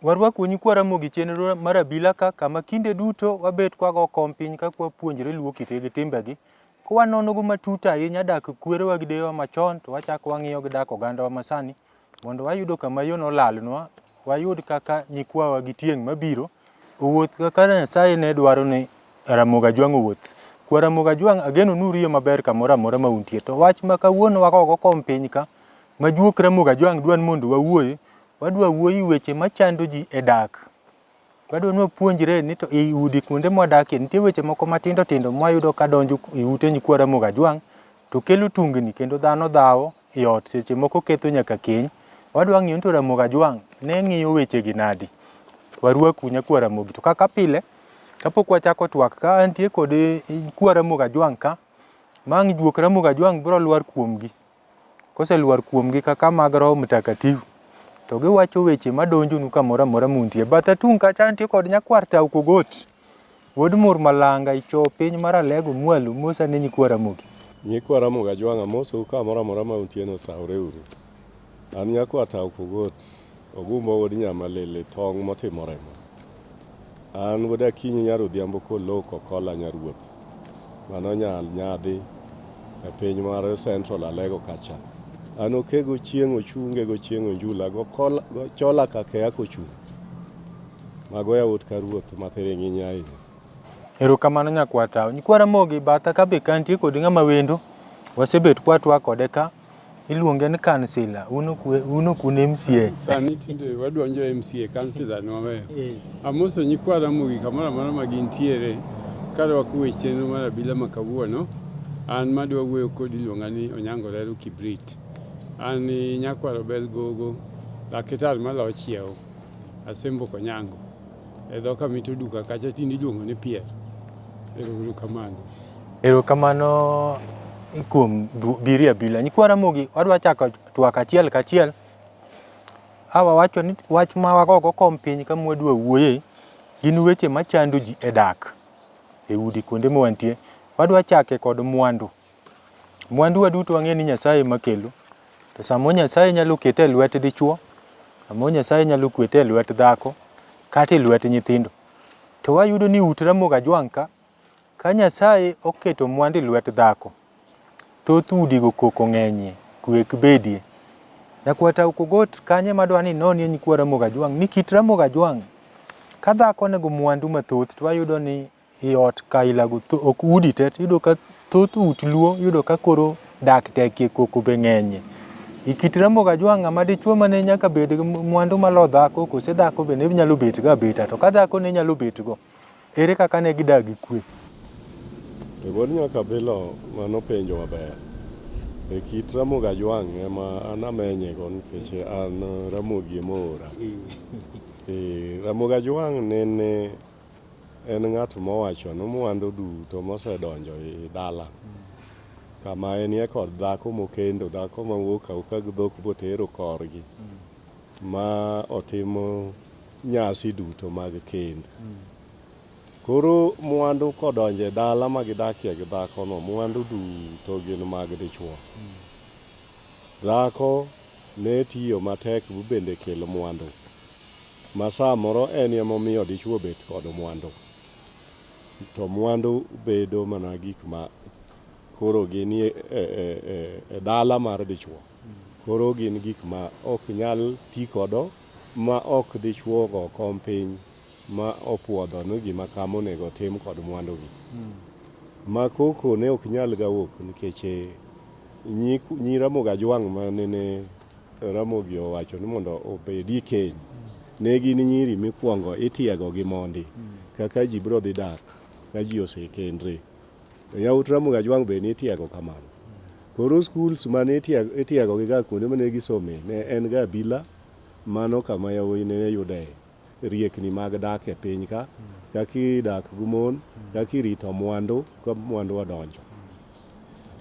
Warwa kunyi kwara mogi chenro mar Abila ka kama kinde duto wabet kwa go kompiny ka kwa puonjre luo kitege timbegi kwa nono go matuta ahinya dak kwere wa gidewa machon to wachako wang'iyo gi dak oganda wa masani mondo wayudo kama yo nolalnwa wayud kaka nyikwa wa gi tieng' mabiro owuoth kaka Nyasaye ne dwaro ni Ramogi Ajwang' owuoth. Kwa Ramogi Ajwang' ageno nuriyo maber kamoro amora ma untie to wach ma kawuono wagogo kompiny ka majuok Ramogi Ajwang' dwan mondo wawuoye wadwa wuoyi weche machando ji e dak. Wadwa nwapuonjre ni to ei udi kuonde mwadakie nitie weche moko matindo tindo mwayudo ka donjo e ute nyikwa Ramogi Ajwang' to kelo tungni kendo dhano dhawo e ot seche moko ketho nyaka keny. Wadwa ng'iyo to Ramogi Ajwang' ne ng'iyo weche gi nadi. Warwaku nyakwa Ramogi to kaka pile kapok wachako twak ka antie kod nyikwa Ramogi Ajwang' ka mang' juok Ramogi Ajwang' biro lwar kuomgi. Koseluar kuomgi kaka mag Roho Mtakatifu to giwacho weche madonjo nu kamoro amora muntie. Batha tung' kacha antie kod nyakwar Tau Kogot wuod Mur Malanga icho piny mar Alego Mwalo mosa ne nyikwa Ramogi. Nyikwa Ramogi Ajwang' amosu kamoro amora ma untie no saure uru. An nyakwar Tau Kogot ogumbo wuod Nyamalele tong' motimore mo. An wuod Akinyi nyarudhiambo koloko kola nyaruoth. Mano nyadhi e piny mar Central Alego kacha. An okego chieng' ochunge go chieng' onjula go chola kake akochung'. Mago yawuot ka ruoth mathere ng'iny ahinya. Erokamano nyakwa Tau. Nyikwa Ramogi batha ka be kantie kod ng'ama wendo wasebet kwa twak kode ka iluonge ni kansila uno kun MCA. Sani tinde wadonjo MCA kansila nwaweyo. Amoso nyikwa Ramogi kamoro amora ma gintiere karwako weche chenro mar Abila ma kawuono. An madwa wuoyo kodi iluonga ni Onyango Lero Kibrit. An nyakwa Robel Gogo laktar malo chiewo Asembo Konyango e dhoka mito duka kacha tindi luongo ni Pierre. Erokamano. Erokamano kuom biri Abila. Nyikwa Ramogi wadwa chako twak achiel kachiel. Hawa wacho ni wach ma wagogo kompiny ka mwadwa wuoye gin weche machando ji e dak e udi kuonde mwantie. Wadwa chake kod mwandu. Mwandu waduto wang'e ni Nyasaye makelo. To samo Nyasaye nyalo kete e lwet dichuo, samo Nyasaye nyalo kwete e lwet dhako, kata e lwet nyithindo. To wayudo ni ut Ramogi Ajwang' ka Nyasaye oketo mwandu e lwet dhako, thoth udigo koko ng'enyie, kwek bedie. Nyakwa Tau Kogot kanye madwa ni nonie nyikwa Ramogi Ajwang' ni kit Ramogi Ajwang' ka dhako nego mwandu mathoth to wayudo ni i ot kailago ok udi te yudo ka thoth ut luo yudo ka koro dak tekie koko be ng'enyie. Ikit Ramogi Ajwang' ma dichuo mane nyaka bed mwandu malo dhako kose dhako be ne nyalo bet ga beta to ka dhako ne nyalo bet go ere kaka ne gidagi kwe. E wuod nyaka bilo mano penjo maber. E kit Ramogi Ajwang' ema an amenye go nikech an Ramogi mora. Ramogi Ajwang' nene en ng'at mowacho no mwandu duto mosedonjo e dala. Kama enie kod dhako mokendo, dhako mawuok auka gi dhok botero korgi ma otimo nyasi duto mag kend. Koro mwandu kodonje dala ma gidakie gi dhako no mwandu duto gin mag dichuo. Dhako ne tiyo matek bende kelo mwandu. Ma samoro en emomiyo dichuo bet kod mwandu. To mwandu bedo mana gik ma koro gin e dala mar dichuo. Koro gin gik ma ok nyal ti kodo ma ok dichuo go kompiny ma opuodho no gima kamo nego tim kod mwandu gi. Ma koko ne ok nyal gawuok nikech nyi Ramogi Ajwang' ma nene Ramogi owacho ni mondo obedi keny. Ne gin nyiri mikwongo itiego gi mondi kaka ji biro dhi dak ka ji osekendre. Yawuot Ramogi Ajwang' be nitiego kamano. Koro schools mane itiego gi ga kuonde mane gisome ne en ga Abila mano kama yawuoyi ne yude riekni mag dak e piny ka kaki dak gi mon kaki rito mwandu ka mwandu odonjo.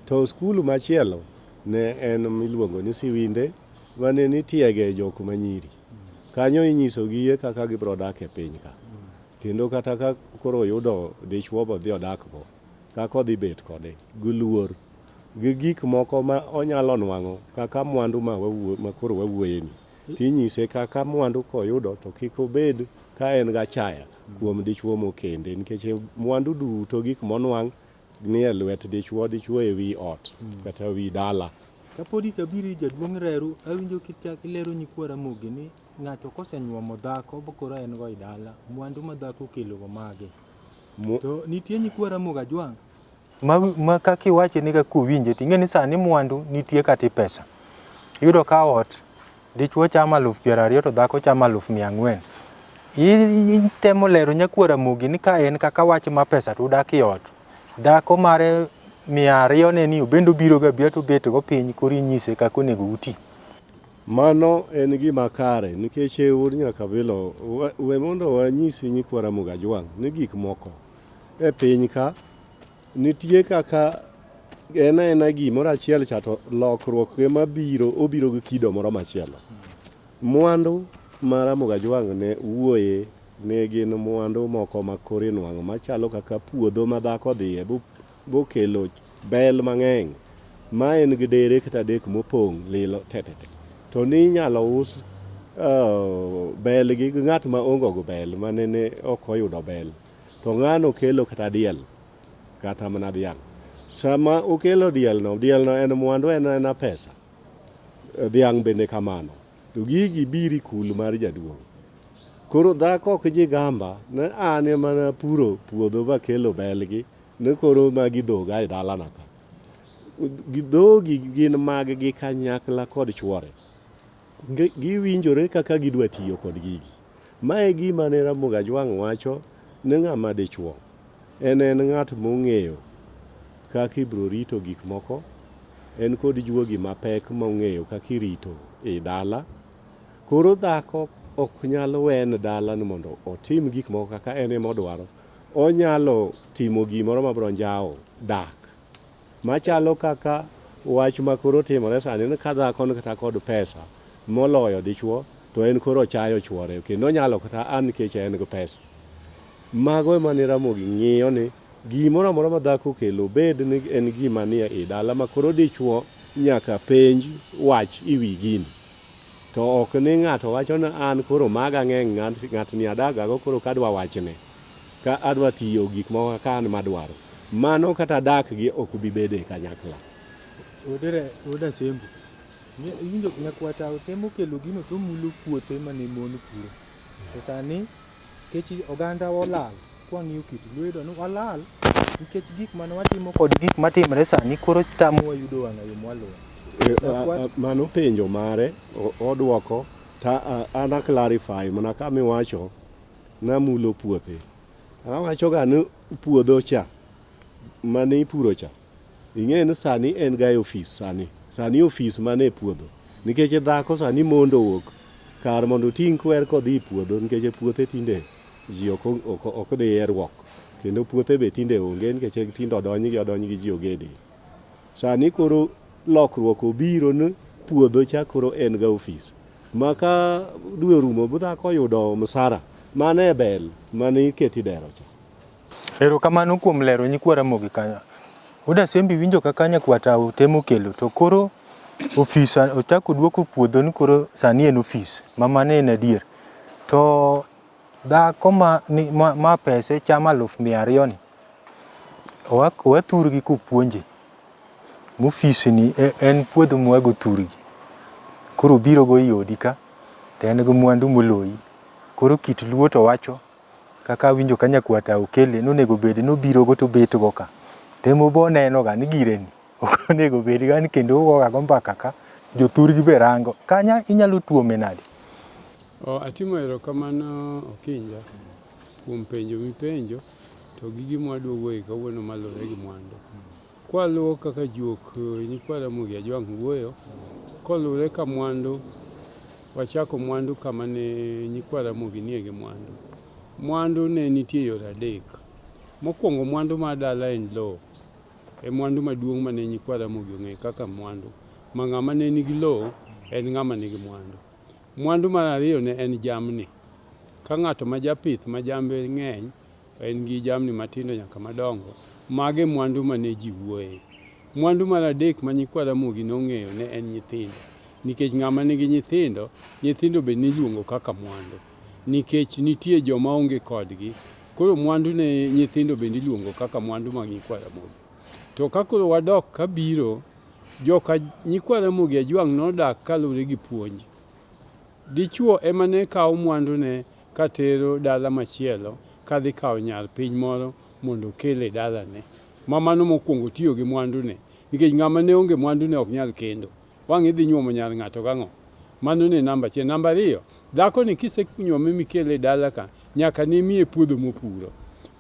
To skul machielo ne en miluongo ni Siwinde mane nitiege jok manyiri. Kanyo inyiso gi kaka gibro dak e piny ka. Kendo kata ka koro yudo dichuo bo dhi odak go kaka odhi bet kode guluor gi gik moko ma onyalo nwang'o kaka mwandu ma koro wawuoyeni. Tinyise kaka mwandu koyudo to kik obed ka en gachaya kuom dichuo mokende, nikech mwandu duto gik monwang' ni e lwet dichuo e wi ot kata wi dala. Kapodi kabiri jaduong' Reru, awinjo ilero nyikwa Ramogi ni ng'ato kosenyuomo dhako bokoro en go i dala, mwandu ma dhako kelogo mage. To nitie nyikwa Ramogi Ajwang' ma kaka iwache ni kaka uwinje, ting'e ni sani mwandu nitie kata pesa. Iyudo ka ot dichuo chamo 20,000 to dhako chamo 400,000. Itemo lero nyakwa Ramogi ni ka en kaka wach ma pesa to udak i ot, dhako mare 200 ne ni bendo biro gabia to bet go piny koro inyise kaka onego uti. Mano en gima kare, nikech ur nyaka bilo we mondo wanyisi nyikwa Ramogi Ajwang' ni gik moko e piny ka nitie kaka ena gimoro achiel cha to lokruok ema obiro gi kido moro machielo. Mwandu ma Ramogi Ajwang' ne wuoye ne gin mwandu moko ma koro inwang'o machalo kaka puodho ma dhako dhiye bokelo bel mang'eny ma en gi dere kata adek mopong' lilo tetete. To ni inyalo us bel gi ng'at ma ongo go bel ma nene ok oyudo bel. To ng'ano kelo kata diel kata mana dhiang'. Sama okelo dielno en mwandu, en pesa. Dhiang' bende kamano. To gigi biri kul mar jaduong'. Koro dhako ok ji gamba ne an ema puro puodho ba kelo bel gi ne koro magi dhoga e dalana ka. Gidhogi gin mag gi kanyakla kod chwore. Giwinjore kaka gidwa tiyo kod gigi. Mae gima ne Ramogi Ajwang' wacho ni ng'ama dichuo en ng'at mong'eyo kaka ibro rito gik moko, en kod juogi mapek mong'eyo kaka irito e dala. Koro dhako ok nyalo wen dala ni mondo otim gik moko kaka en ema odwaro. Onyalo timo gimoro mabro njao dak. Machalo kaka wach ma koro timore sani ni ka dhako ni kata kod pesa moloyo dichuo to en koro chayo chwore kendo onyalo kata an nikech en gi pesa. Mago ema ni Ramogi ng'iyo ni gimoro amora ma dhako kelo bed ni en gima ni e dala ma koro dichuo nyaka penj wach iwi gini. To ok ni ng'ato wacho ni an koro maga ng'eny ng'at ni adagago koro kadwa wachne ka adwa tiyo gik moko ka an madwaro. Mano kata dak gi ok bi bede kanyakla. Oda sembu. Winjo nyakwa tao temo kelo gino to mulo puothe mane mon puro. To sani kech oganda olal, kwang'iyo kit lwedo no walal nikech gik mane watimo kod gik matimre sani koro tamowa yudo wang'ayo mwaluwa. Mano penjo mare odwoko ta ana clarify mana kama iwacho na mulo puothe. Awacho ga ni puodho cha mane ipuro cha. Ing'e ni sani en ga ofis sani. Sani ofis mane puodho. Nikech dhako sani mondo wuok kar mondo ting' kwer kodhi puodho nikech puothe tinde ji ok dhi erwok. Kendo puothe be tinde onge nikech tindo odonj gi ji ogede. Sani koro lokruok obiro ni puodho cha koro en ga ofis. Maka dwe rumo dhako yudo msara mane bel mane iketi dero cha. Erokamano kuom lero nyikwa Ramogi kanyo. Oda sembi winjo kaka nyakwa tao temo kelo to koro ofis ochako duoko puodho ni koro sani en ofis mane en adier. To dhako ma pese chamo 200,000 ni owathurgi kopuonje. Mofis ni en puodho mwago thurgi. Koro biro go yodi ka to en go mwandu moloyi. Koro kit luo to wacho kaka winjo ka nyakwa tao kele nonego bed nobiro go to bet go ka. Temo bo neno ga ni gireni. Ok onego bed ga ni kendo ugo ga mbaka ka jothurgi be rango. Kanya inyalo tuome nade? Atimo erokamano Okinja kuom penjo mipenjo to gigi mwaduogo kawuono malore gi mwandu. Kwaluwo kaka juok nyikwa Ramogi Ajwang' wuoyo kolure ka mwandu, wachako mwandu kama ne nyikwa Ramogi nie gi mwandu. Mwandu ne nitie yore adek. Mokwongo mwandu mar dala en lowo. E mwandu maduong' mane nyikwa Ramogi ong'e kaka mwandu. Ma ng'ama ne nigi lowo en ng'ama nigi mwandu. Mwandu mar ariyo ne en jamni. Ka ng'ato ma japith ma jambe ng'eny en gi jamni matindo nyaka madongo mage mwandu mane ji wuoye. Mwandu mar adek ma nyikwa Ramogi nong'eyo ne en nyithindo. Nikech ng'ama nigi nyithindo, nyithindo be niluongo kaka mwandu. Nikech nitie joma onge kodgi, koro mwandu ne nyithindo be niluongo kaka mwandu mag nyikwa Ramogi. To kakoro wadok kabiro, joka nyikwa Ramogi Ajwang' nodak kaluwore gi puonj. Dichuo ema ne kawo mwandu ne katero dala machielo, kadhi kawo nyar piny moro mondo kele dalane. Mano mokwongo tiyo gi mwandu ne. Nikech ng'ama ne onge mwandu ne ok nyal kendo. Wang' idhi nyuomo nyar ng'ato gang'o. Mano ne namba achiel. Namba ariyo, dhako ni kisenyuome mikele dala ka, nyaka ne miye puodho mopuro.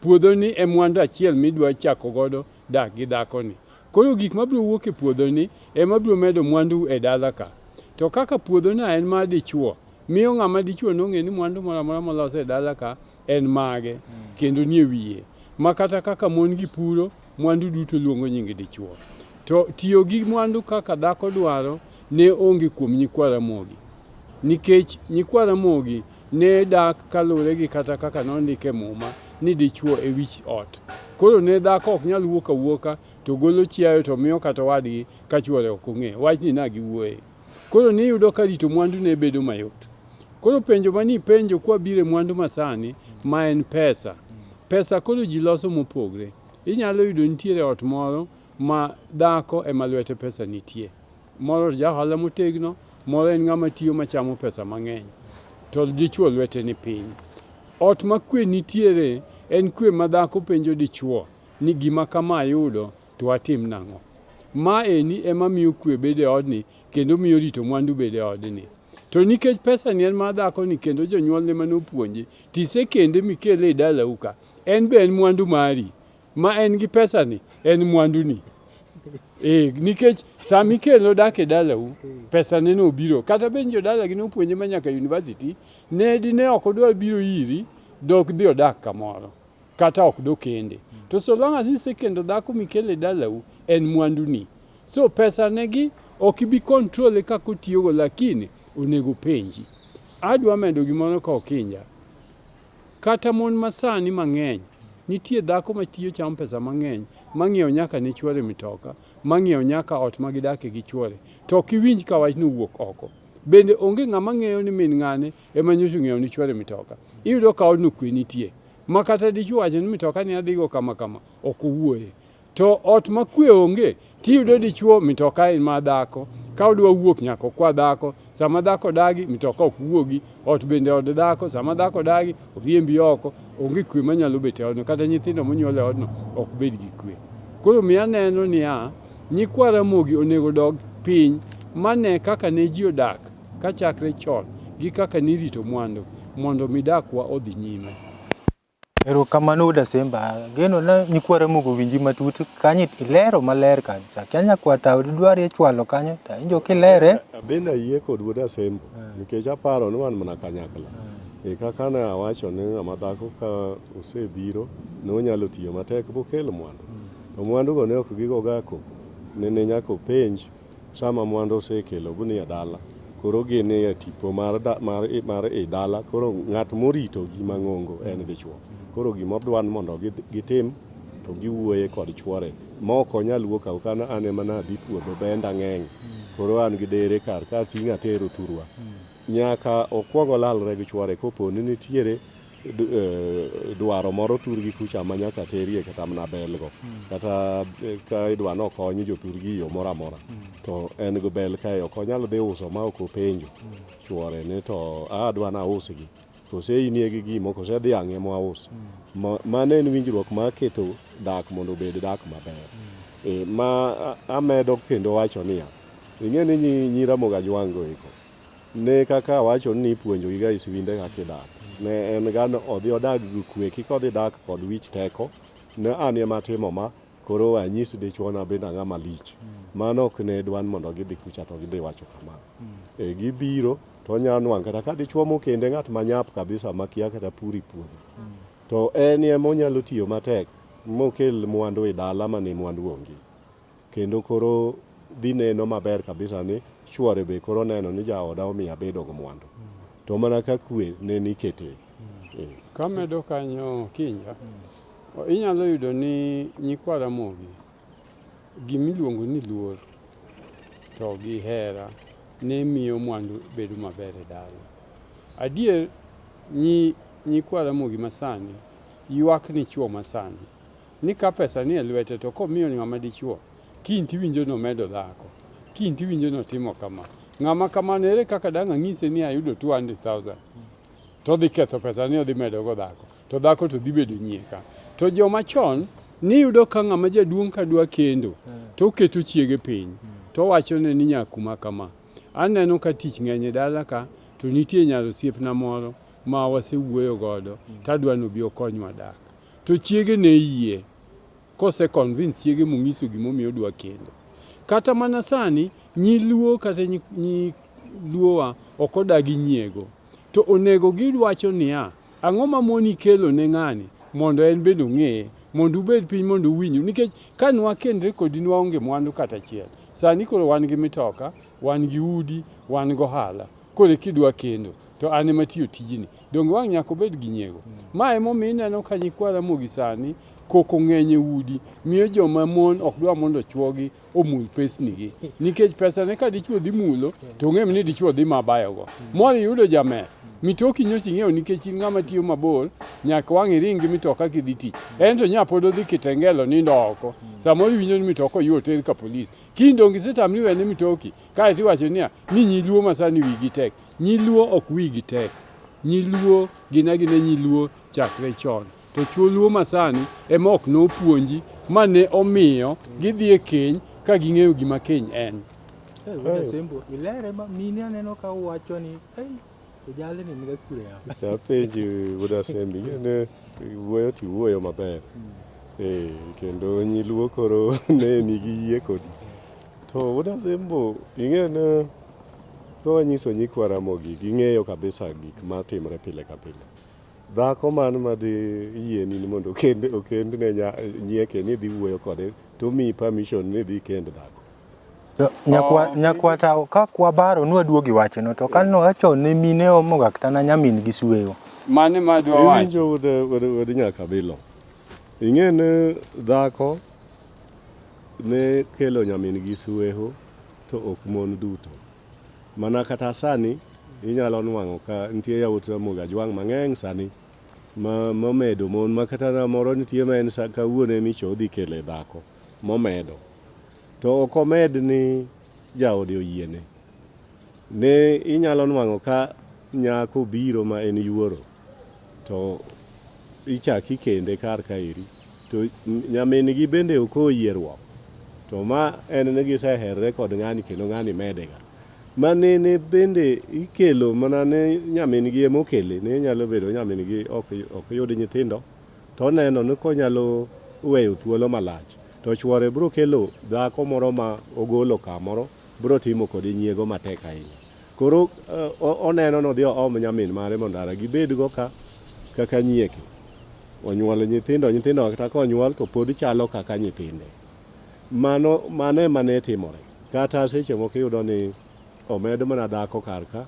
Puodho ni e mwandu achiel midwa chako godo dak gi dhako ni. Koro gik mabiro wuok e puodho ni ema biro medo mwandu e dala ka. To kaka puodho na en mar dichuo, miyo ng'ama dichuo nong'e ni mwandu moro amora molos e dala ka en mage kendo nie wiye. Ma kata kaka mon gi puro, mwandu duto luongo nying dichuo. To tiyo gi mwandu kaka dhako dwaro ne onge kuom nyikwa Ramogi. Nikech nyikwa Ramogi ne dak kaluwore gi kata kaka nondike muma ni dichuo e wich ot. Koro ne dhako ok nyal wuok awuoka to golo chiayo to miyo kata wadgi ka chuore ok ong'e. Wachni na giwuoye. Koro niyudo ka rito mwandu ne bedo mayot. Koro penjo mani penjo kwa bire mwandu masani ma en pesa. Pesa koro ji loso mopogre. Inyalo yudo nitiere ot moro ma dhako ema lwete pesa nitie. Moro jahala motegno, moro en ng'ama tiyo machamo pesa mang'eny. To dichuo lwete ni piny. Ot ma kwe nitiere en kwe ma dhako penjo dichuo ni gima kama ayudo to atim nang'o. Ma eni ema miyo kwe bede odni kendo miyo rito mwandu bede odni. To nikech pesa ni en ma dhako ni kendo jonyuol ne manopuonji, tise kende mikele e dala uka. En be en mwandu mari. Ma en gi pesa ni, en mwandu ni. Nikech sami kelo dak e dala u, pesa ne no biro. Kata benjo dala gi no puonje manyaka university, ne dine ok odwa biro iri, dok dhi odak kamoro. Kata ok do kende. To so long as ise kendo dhako mikele dala u, en mwandu ni. So pesa negi ok ibi kontrole kako otiyogo, lakini onego penji. Adwa medo gimoro ka okinja. Kata mon masani mang'eny, nitie dhako matiyo chamo pesa mang'eny, mang'iewo nyaka ne chuore mitoka, mang'iewo nyaka ot magidake gi chuore. To ok iwinj ka wach nowuok oko. Bende onge ng'ama ng'eyo ni min ng'ane ema nyocha ng'iewo ni chuore mitoka. Iyudo ka odno kwe nitie. Ma kata dichuo wacho ni mitoka ni adhigo kama kama, ok owuoye. To ot ma kwe onge, tiyudo dichuo mitoka en ma dhako. Ka odwa wuok nyaka kwa dhako, sama dhako dagi mitoka ok wuogi, ot bende od dhako, sama dhako dagi oriembi oko, onge kwe manyalo bet e odno, kata nyithindo monyuol e odno ok bed gi kwe. Koro miya neno niya, nyikwa Ramogi onego dog piny mane kaka ne ji odak ka chakre chon gi kaka nirito mwandu mondo midakwa odhi nyime. Erokamano Dasemba, geno na nyikwa Ramogi winji matut kanyo ilero maler kanyo. Kenya kwa tawo dwari chwalo kanyo ta injo kilere. Bende yie kod Dasemba nikech aparo ni wan mana kanyakla. Kaka ne awacho ni ng'ama dhako ka osebiro nonyalo tiyo matek bokelo mwandu. To mwandu go ne ok gigo gako. Ne nyako penj sama mwandu osekelo guni ya dala. Koro gini ya tipo mar dala, koro ng'at morito gima ng'ongo en dichuo. Koro gima dwan mondo gitim to giwuoye kod chuore. Moko nyal wuok au kana ane mana dhi puodho benda ng'eny. Koro an gi dere kar ka ting'a tero thurwa. Nyaka okwongo lalre gi chuore kopo ni nitiere dwaro moro thurgi kucha ma nyaka terie kata mana belgo. Kata ka idwa no konyi jothurgi yo moro amora. To en go bel kae ok onyal dhi uso ma ok openjo chuore ni to adwa na usgi. Kose inie gi gimo kose dhi ang'e mo aus. Mane en winjruok ma keto dak mondo obed dak maber. Ma amedo kendo wacho niya, ing'e ni nyi Ramogi Ajwang' go eko. Ne kaka wacho ni puonjo gi guys winde kaka idak. Ne en gano odhi odag gi kwe, kik odhi dak kod wich teko. Ne an ema timo ma, koro anyis dichuo na bende ang'ama lich. Mano ok ne dwan mondo gidhi kucha to gidhi wacho kamano. Gibiro to nyanwang' kata ka dichuo mokende ng'at manyap kabisa makia kata puri puodho. To en ema onyalo tiyo matek mokel mwandu e dala mane mwandu onge. Kendo koro dhi neno maber kabisa ni chuore be koro neno ni jaoda omiya bedo go mwandu. To mana ka kwe ne nikete. Kamedo kanyo kinja, Inyalo yudo ni nyikwa Ramogi gimiluongo ni luor to gi hera ne miyo mwandu bedo maber e dala. Adier nyikwa Ramogi masani ywak ni chuo masani ni ka pesa ni e lwete to komiyo ng'ama dichuo kiny tiwinjo nomedo dhako, kiny tiwinjo notimo kama. Ng'ama kamano ere kaka dang' ang'ise ni ayudo 200,000 to dhi ketho pesa ni odhi medo go dhako, to dhako to dhi bedo nyieka. To joma chon ni yudo ka ng'ama jaduong' ka dwa kendo to keto chiege piny to wacho ne ni nyakuma kama. Aneno ka tich ng'eny e dala ka to nitie nyalo osiepna moro ma wasewuoyo godo tadwa nobi okonywa dak. To chiege ne yie kose convince chiege mong'iso gimomiyo dwa kendo. Kata mana sani nyiluo kata nyiluowa ok odagi nyiego. To onego gidwacho niya, ang'o ma moni kelo ne ng'ani mondo en bende ong'eye, mondo ubed piny mondo uwinju. Nikech ka nwakendre kodi nwaonge mwandu kata achiel. Sani koro wan gi mitoka, wan gi udi, wan gohala. Koro kidwa kendo to an ema tiyo tijni. Donge wang' nyaka obed gi nyiego. Ma emomiyo ineno ka nyikwa Ramogi sani koko ng'eny e udi miyo joma mon ok dwa mondo chuogi omul pesnigi. Nikech pesane ka dichuo dhi mulo to ng'em ni dichuo dhi mabayogo. Moro yudo jamer. Mitoki nyochi ng'eyo nikech in ng'ama tiyo mabor nyaka wang' iring gi mitoka kidhi tich. Ento nya pod odhi Kitengelo nindo oko. Samoro iwinjo ni mitoka oyuo ter ka polis. Kindo ngisetamni wene mitoki. Kae tiwacho niya ni nyiluo masani wigi tek. Nyiluo ok wigi tek. Nyiluo gina nyiluo chakre chon. To chuo luo masani ema ok nopuonji mane omiyo gidhi e keny ka ging'eyo gima keny en. Sembo ilere ma mini aneno ka wacho ni jale ni niga kure ya. Sa penji Wuda Sembi ne wuoyo ti wuoyo maber. Kendo nyiluo koro ne nigi yie kodi. To Wuda Sembo ing'e ko wanyiso nyikwa Ramogi ging'eyo kabisa gik matimre pile ka pile. Dhako man madhi yieni ni mondo okend ne nyieke ni dhi wuoyo kode to mi permission ni dhi kend dhako. Nyakwa ta ka kwa baro nwaduogi wacheno to kanno wacho ne mine omoga kata na nyamin gi suweyo. Mane madwa wacho? Winjo wude nyaka bilo. Ing'e ne dhako ne kelo nyamin gi suweho to ok mon duto. Mana kata sani inyalo nwang'o ka nitie yawuot Ramogi ajwang' mang'eny sani momedo mon ma kata moro nitie ma en sa kawuono micho dhi kele dhako momedo. To ok omed ni jaode oyiene. Ne inyalo nwang'o ka nyako biro ma en yuoro to ichaki kende kar kaeri to nyamin gi bende ok oyierwa. To ma en ne giseherre kod ng'ani kendo ng'ani medega. Manene bende ikelo mana ne nyamin gi emokele ne nyalo bedo nyamin gi ok yud nyithindo to neno ni konyalo weyo thuolo malach to chwore bro kelo dhako moro ma ogolo kamoro bro timo kod nyiego matek ahinya. Koro oneno no dhi om nyamin mare mondo ara gibed go kaka nyieke. Onyuolo nyithindo kata konyuol to pod chalo kaka nyithinde. Mane mane timore. Kata seche moko yudo ni omedo mana dhako karka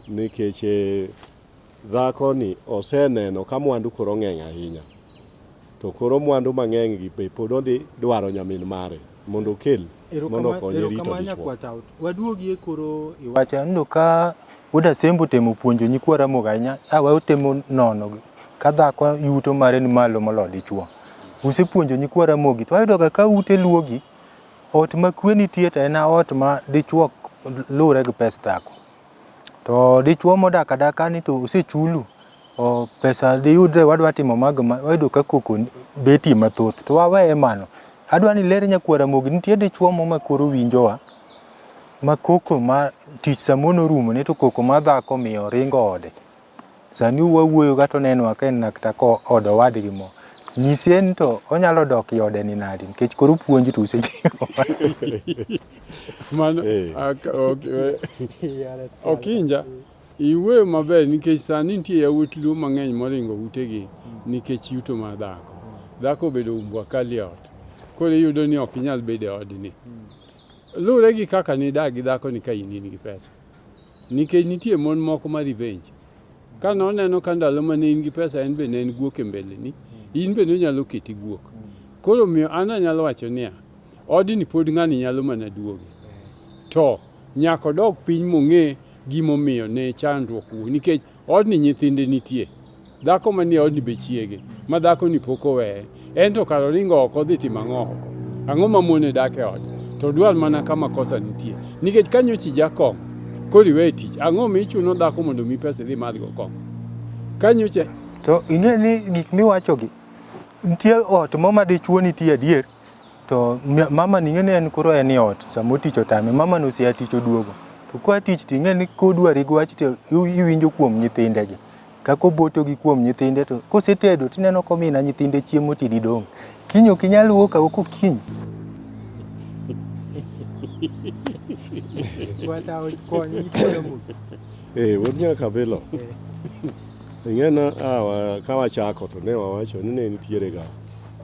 nikech dhako ni oseneno ka mwandu koro ng'eny ahinya. To koro mwandu mang'eny gi be pod odhi dwaro nyamin mare mondo okel mondo konye rito dichuo. Waduogi koro iwacho ndo ka Wuda Sembo temo puonjo nyikwa Ramogi ahinya awe temo nono ka dhako yuto mare ni malo molo dichuo. Usepuonjo nyikwa Ramogi to ayudo ka ute luogi ot ma kwe nitie to en ot ma dichuo lure gi pes dhako. To dichuo modak adaka ni to usechulu pesa di yudre wadwa timo magma wayudo ka koko beti mathoth to wawe mano. Adwa ni ler nyakwa Ramogi nitie dichuo mo makoro winjowa ma koko ma tich samono rumo ne to koko ma dhako miyo ringo ode. Sani wawuoyo gato neno ka en nakta ko odo wadgi mo. Nyisien to onyalo dok yode ni nadi nikech koro puonji to usechiwo. Mano Okinja iwe maber nikech sani nitie yawuot luo mang'eny moringo utegi nikech yuto mar dhako. Dhako bedo umbwa kali ot. Koro yudo ni ok inyal bedo e odni. Lure gi kaka ni dak gi dhako ni ka in gi pesa. Nikech nitie mon moko ma revenge. Ka noneno ka ndalo mane in gi pesa en be ne en guok e mbele ni in bende nyalo keti guok. Koro miyo an anyalo wacho niya, odni pod ng'ani nyalo mana duoge. To nyaka dog piny mong'e gimomiyo ne chandruok wuok, nikech odni nyithinde nitie. Dhako manie odni be chiege, ma dhako ni pok oweye. En to kar oringo oko dhi timo ang'o oko? Ang'o ma mone dak e ot? To dwar mana kama kosa nitie. Nikech ka nyochi jakong, koro iwe tich, ang'o michuno dhako mondo mi pesa dhi madh go kong? Ka nyocha to ing'e ni gik miwachogi nitie ot mo ma dichuo nitie adier, to mama ni ng'e ni en koro en ot sama tich otame, mama no sia tich oduogo. To kwa tich ting'e ni kodwari gi wach to iwinjo kuom nyithindegi. Kako boto gi kuom nyithinde, to kosetedo tineno komina nyithinde chiemo tidi dong. Kinyo kinyal wuok oko kiny. Wata konyi kono. Wuod nyaka Abilo. Ing'ena ka wachako to ne wawacho ni ne nitiere ga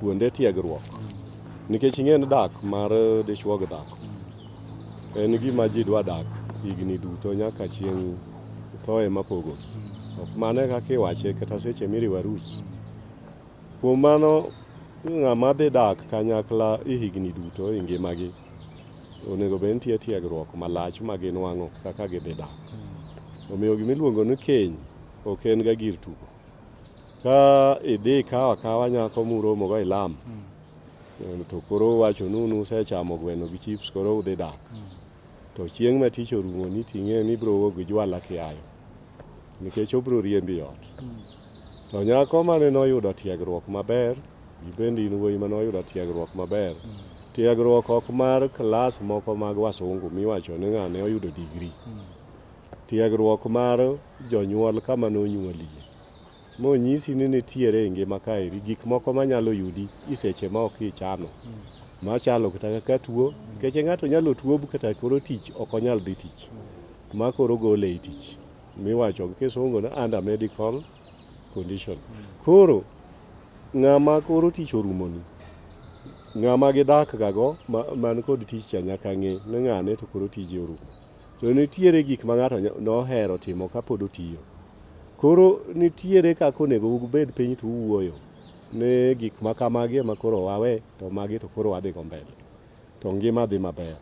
kuonde tiegruok. Nikech ing'en dak mar dichuo gi dhako. En gima ji dwa dak higni duto nyaka chieng' thoe mapogo. Ok mane kaka iwache kata seche miriwo arus. Kuom mano ng'ama dhi dak kanyakla i higni duto e ngimagi onego bed nitie tiegruok malach ma ginwang'o kaka gidhi dak. Omiyo gimiluongo ni keny ok en ga gir tugo. Ka idhi kawa nyako muromo go ilam, to koro wacho nunu usechamo gweno gi chips, koro udhi dak. To chieng' ma tich orumo ni ting'e ni bro wuok gi jwala kiayo, nikech obro riembi ot. To nyako mane noyudo tiegruok maber, bende in wuoyi mane oyudo tiegruok maber, tiegruok ok mar klas moko mag wasungu miwacho ni ng'ane oyudo digri. Tiegruok mar jonyuol kama nonyuolie. Monyisi ni nitiere e ngima kaeri gik moko manyalo yudi iseche ma ok ichano. Machalo kaka tuo, nikech ng'ato nyalo tuo kata koro tich ok onyal dhi tich. Ma koro gole e tich. Miwacho kisungu na under medical condition. Koro ng'ama koro tich orumoni, ng'ama gidak gago man kod tich cha nyaka ng'e ni ng'ane to koro tije orumo. To nitiere gik ma ng'ato nohero timo kapod otiyo. Koro nitiere kaka onego ubed piny to uwuoyo ne gik ma kamagi ma koro wawe, to magi to koro wadhi go mbele. To ngima dhi maber.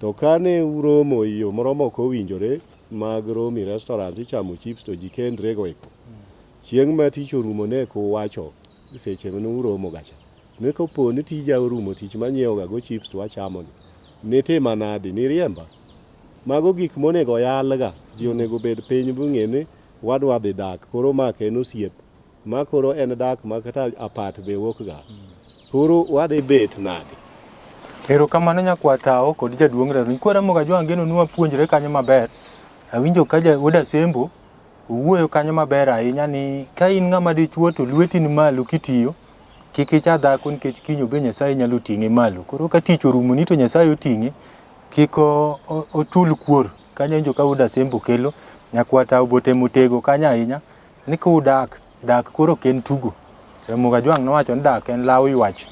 To kane uromo iyo moromo ko winjore mag romi restaurant ichamo chips to ji kendre go eko. Chieng' ma tich orumo ne ko wacho seche ma uromo gacha. Ne kopo ni tija orumo tich manyiewo ga go chips to wachamo ni. Nite manade ni riemba. Mago gik monego yalga, ji onego bed piny bung'e ni wadwa dhi dak, koro make en osiep. Ma koro en dak ma kata apat be wuok ga. Koro wadhi bet nade. Erokamano nyakwatao kod jaduong' Raruni. Kwaramo ga jwang' geno nuwa puonjre kanyo maber. Awinjo ka wuoda Sembo wuoyo kanyo maber ahinya ni ka in ng'ama dichuo to lweti ni malo kitiyo, kik icha dhako nikech kinyo be Nyasaye nyalo ting'e malo. Koro ka tich orumo ni to Nyasaye oting'e, kik otul kuor. Kanyo awinjo ka wuoda Sembo kelo nyakwatao bote motego kanyo ahinya ni kudak koro ok en tugo. Ramoga Jwang' nowacho ni dak en law ywach.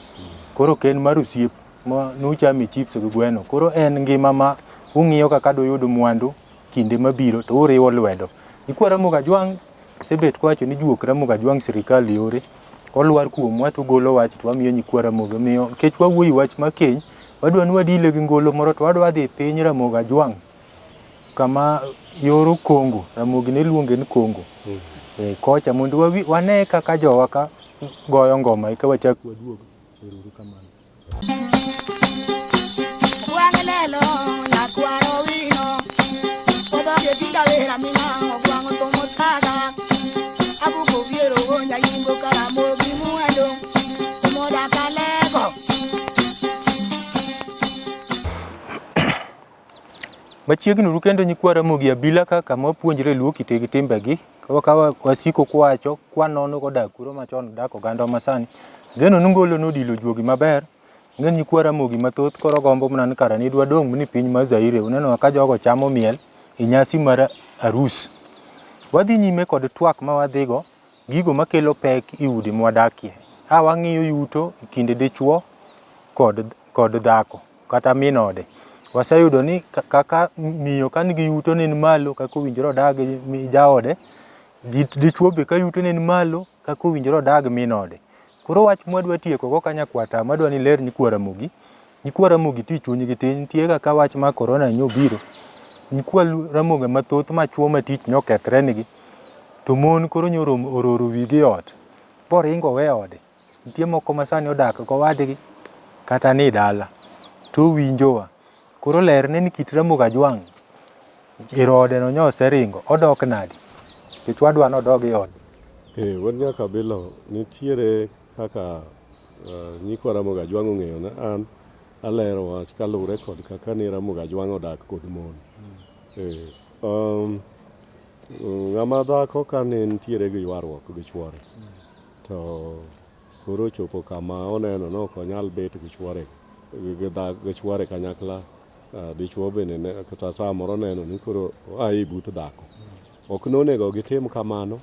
Koro ok en mar osiep ma nuchame chips gi gweno. Koro en ngima ma ung'iyo kaka doyudo mwandu kinde mabiro to uriwo lwedo. Ikwa Ramoga Jwang' sebet kwacho ni juok Ramoga Jwang' sirikal yore. Olwar kuomwa to golo wach to wamiyo nyikwa Ramoga. Miyo kech wawuoyi wach makeny, wadwa ni wadile gi ngolo moro to wadwa dhi piny Ramoga Jwang' kama yoro Kongo. Ramogi ne luonge ni Kongo. Kocha mondo wane kaka jowa ka goyo ngoma eka wachak waduog. Erokamano. Wangelelo nyakwaro wino odo ge tinda wera mina ogwango to motaga abuko viero gonya yingo kala mogi muendo moda kalego. Machiegni ru kendo nyikwa Ramogi Abila ka kama wapuonjre luo kite gi timbegi. Kawa wasiko kwacho kwanono kodak kuro machon dak oganda masani. Geno nungolo nodilo juogi maber. Ng'en nyikwa Ramogi mathoth koro gombo mna ni kara ni dwa dong ni piny ma Zaire. Uneno ka jogo chamo miel e nyasi mar arus. Wadhi nyime kod twak ma wadhigo gigo makelo pek i udi mwadakie. Wang'iyo yuto kinde dichuo kod dhako kata minode. Waseyudo ni kaka miyo kan gi yuto nen malo kaka owinjore odag mi jaode, dichuo be ka yuto nen malo kaka owinjore odag minode. Koro wach mwadwa tieko go kanyakwata madwa ni ler nyikwa Ramogi ti chunygi tin nitie kaka wach ma korona nyobiro. Nyikwa Ramogi mathoth machuo matich nyokethrenegi. To mon koro ororo wigi ot. Boringo we ode. Nitie moko masani odak gowadgi kata ni dala. To winjowa. Koro lerne ni kit Ramogi Ajwang' irode no nyose ringo. Odok nadi. Kichwadwa no dog i ode. Wan nyaka bilo nitiere kaka nyikwa Ramogi Ajwang' ong'eyo na an alero wach kalure kod kaka ni Ramogi Ajwang' odak kod mon. Ng'ama dhako ka ne nitiere gi ywaruok gi chwore. To koro chopo kama oneno no ok onyal bet gi chwore kanyakla. Dichuo bende kata saa moro neno ni koro ai but dhako. Ok nonego gitim kamano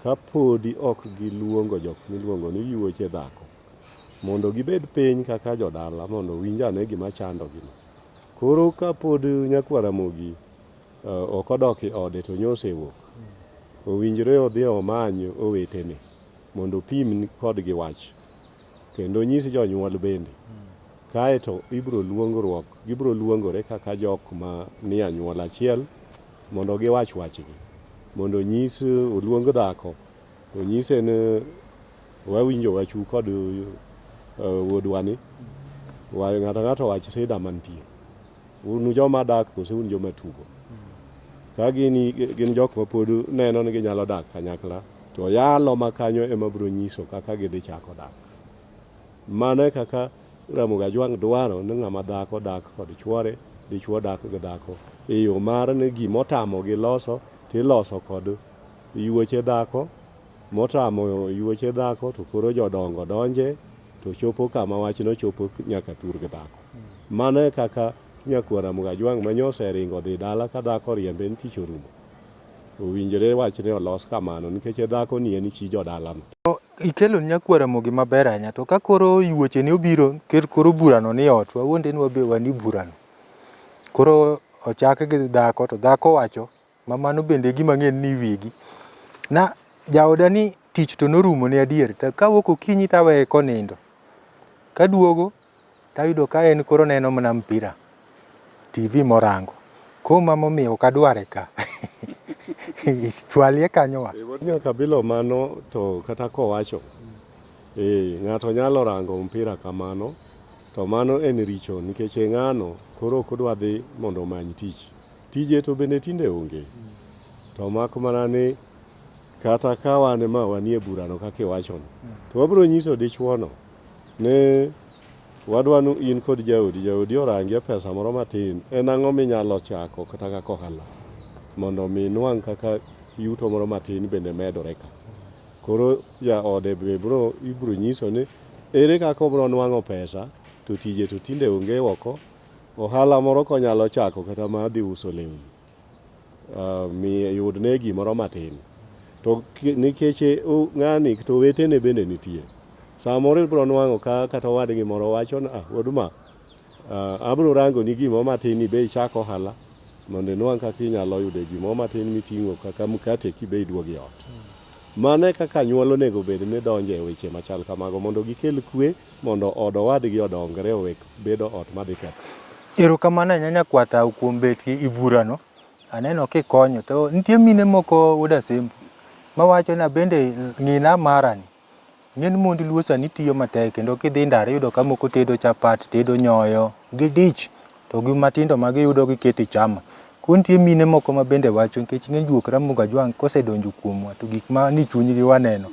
ka podi ok giluongo jok miluongo ni yuoche dhako mondo gibed piny kaka jodala mondo winjane gima chando gi. Koro ka pod nyakwa Ramogi ok odok i ode to nyose wuok. Owinjore odhi omany owetene mondo pim kodgi wach kendo nyisi jonyuol bende. Kaeto gibiro luongore kaka jok ma ni anyuola achiel mondo giwach wachgi. Mondo nyis oluong dhako to nyise ni wawinjo wachu kod wuodwani ng'ato wach sida mantie. Unu joma dak kose un joma tugo. Ka gin jok ma pod neno ni ginyalo dak kanyakla to yalo makanyo ema biro nyiso kaka gidhi chako dak. Mano kaka Ramogi Ajwang' dwaro ni ng'ama dhako dak kod chwore, dichuo dak gi dhako e yo mar ni gimotamo gi loso tiloso kod yuoche dhako. Motamo yuoche dhako to koro jodongo donje to chopo kama wachno chopo nyaka thur gi dhako. Mano kaka nyakwa Ramogi Ajwang' manyose ringo dhi dala ka dhako riembe ni tich orumo. Owinjore wachne olos kamano nikech dhako ni en chi jodalano. Ikelo nyakwa Ramogi maber ahinya to ka koro yuoche ne obiro koro burano ni ot wawuonde ni wabe wani burano. Koro ochak gi dhako to dhako wacho mamano bende gima ng'en ni wigi. Na jaoda ni tich to norumo ne adier to kawuok okinyi taweye konindo. Kaduogo tayudo ka en koro neno mana mpira TV morango. Ko mamomiyo kadware ka. Chwalie kanyo wa. Nyaka bilo mano to kata kowacho. Ng'ato nyalo rango mpira kamano to mano en richo nikech ng'ano koro kodwa dhi mondo omany tich. Tije to bende tinde onge. To mak mana ni kata ka wan ma wanie burano kaka iwacho to wabiro nyiso dichuono ne wadwanu in kod jaodi orangie pesa moro matin en ang'o minyalo chako kata kaka ohala mondo mi nwang' kaka yuto moro matin bende medore ka. Koro jaode ibiro nyiso ni ere kaka obiro nwang'o pesa to tije to tinde onge oko. Ohala moro konyalo chako kata ma dhi uso lewni mi yudne gimoro matin. To nikech ng'ani to wetene bende nitie. Samoro ibiro nwang'o kata wadgi moro wacho ni wuoduma abiro rango ni gimoro matin ni be ichako ohala mondo nwang' kaka inyalo yudo gimoro matin miting'o kaka mkate kibe iduogi ot. Mane kaka nyuol onego bed ni donje e weche machal kamago mondo gikel kwe mondo od owadgi odongre owek bedo ot madhi ketho. Erokamano nyanyakwata kuom betie i burano. Aneno kikonyo to nitie mine moko Wuoda Sembo mawacho na bende ng'ina marani. Ng'en mond luo sani tiyo matek kendo kidhi ndara yudo ka moko tedo chapat, tedo nyoyo, gidich to gi matindo ma giyudo giketi chama. Kuntie mine moko ma bende wacho nikech ng'en juok Ramogi Ajwang' kosedonjo kuomwa to gik ma ni chunygi waneno.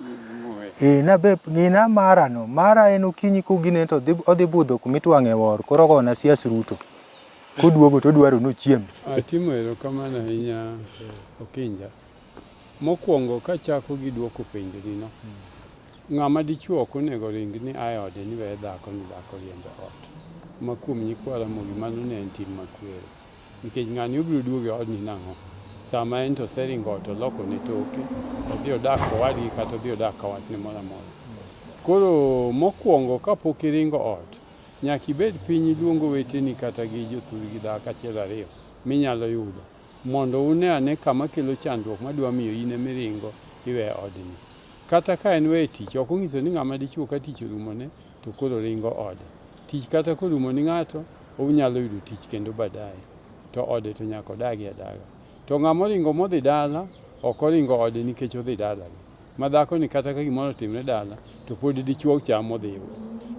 Na be ng'ina marano, mara en okinyi kugine to odhi budho kumitwang'e wor koro gona sias Ruto. Koduogo to dwaro nochiem. Timo erokamano ahinya Okinja. Mokwongo kachako gi duoko penjoni no. Ng'ama dichuo ok onego ring ni ae ode ni weye dhako riembo ot. Ma kuom nyikwa Ramogi mano ne en tim makwero. Nikech ng'ani obiro duogo e odni nang'o. Sama en to seringo ot oloko ne toke. Odhi odak kowadgi kata odhi odak kawatne moro amora. Koro mokwongo kapok iringo ot nyaka ibed piny iluongo weteni kata gi jothurgi dak achiel ariyo minyalo yudo mondo une ane kama kelo chandruok madwa miyo in emiringo iwe odni. kata ka en we tich ok ong'iso ni ng'ama dichuo ka tich orumone to koro ringo ode. Tich kata korumo ni ng'ato onyalo yudo tich kendo baadaye to ode to nyaka odagi adaga. To ng'ama oringo modhi dala ok oringo ode nikech odhi dala. Ma dhako ni kata ka gimoro timre dala to pod dichuo cha modhi.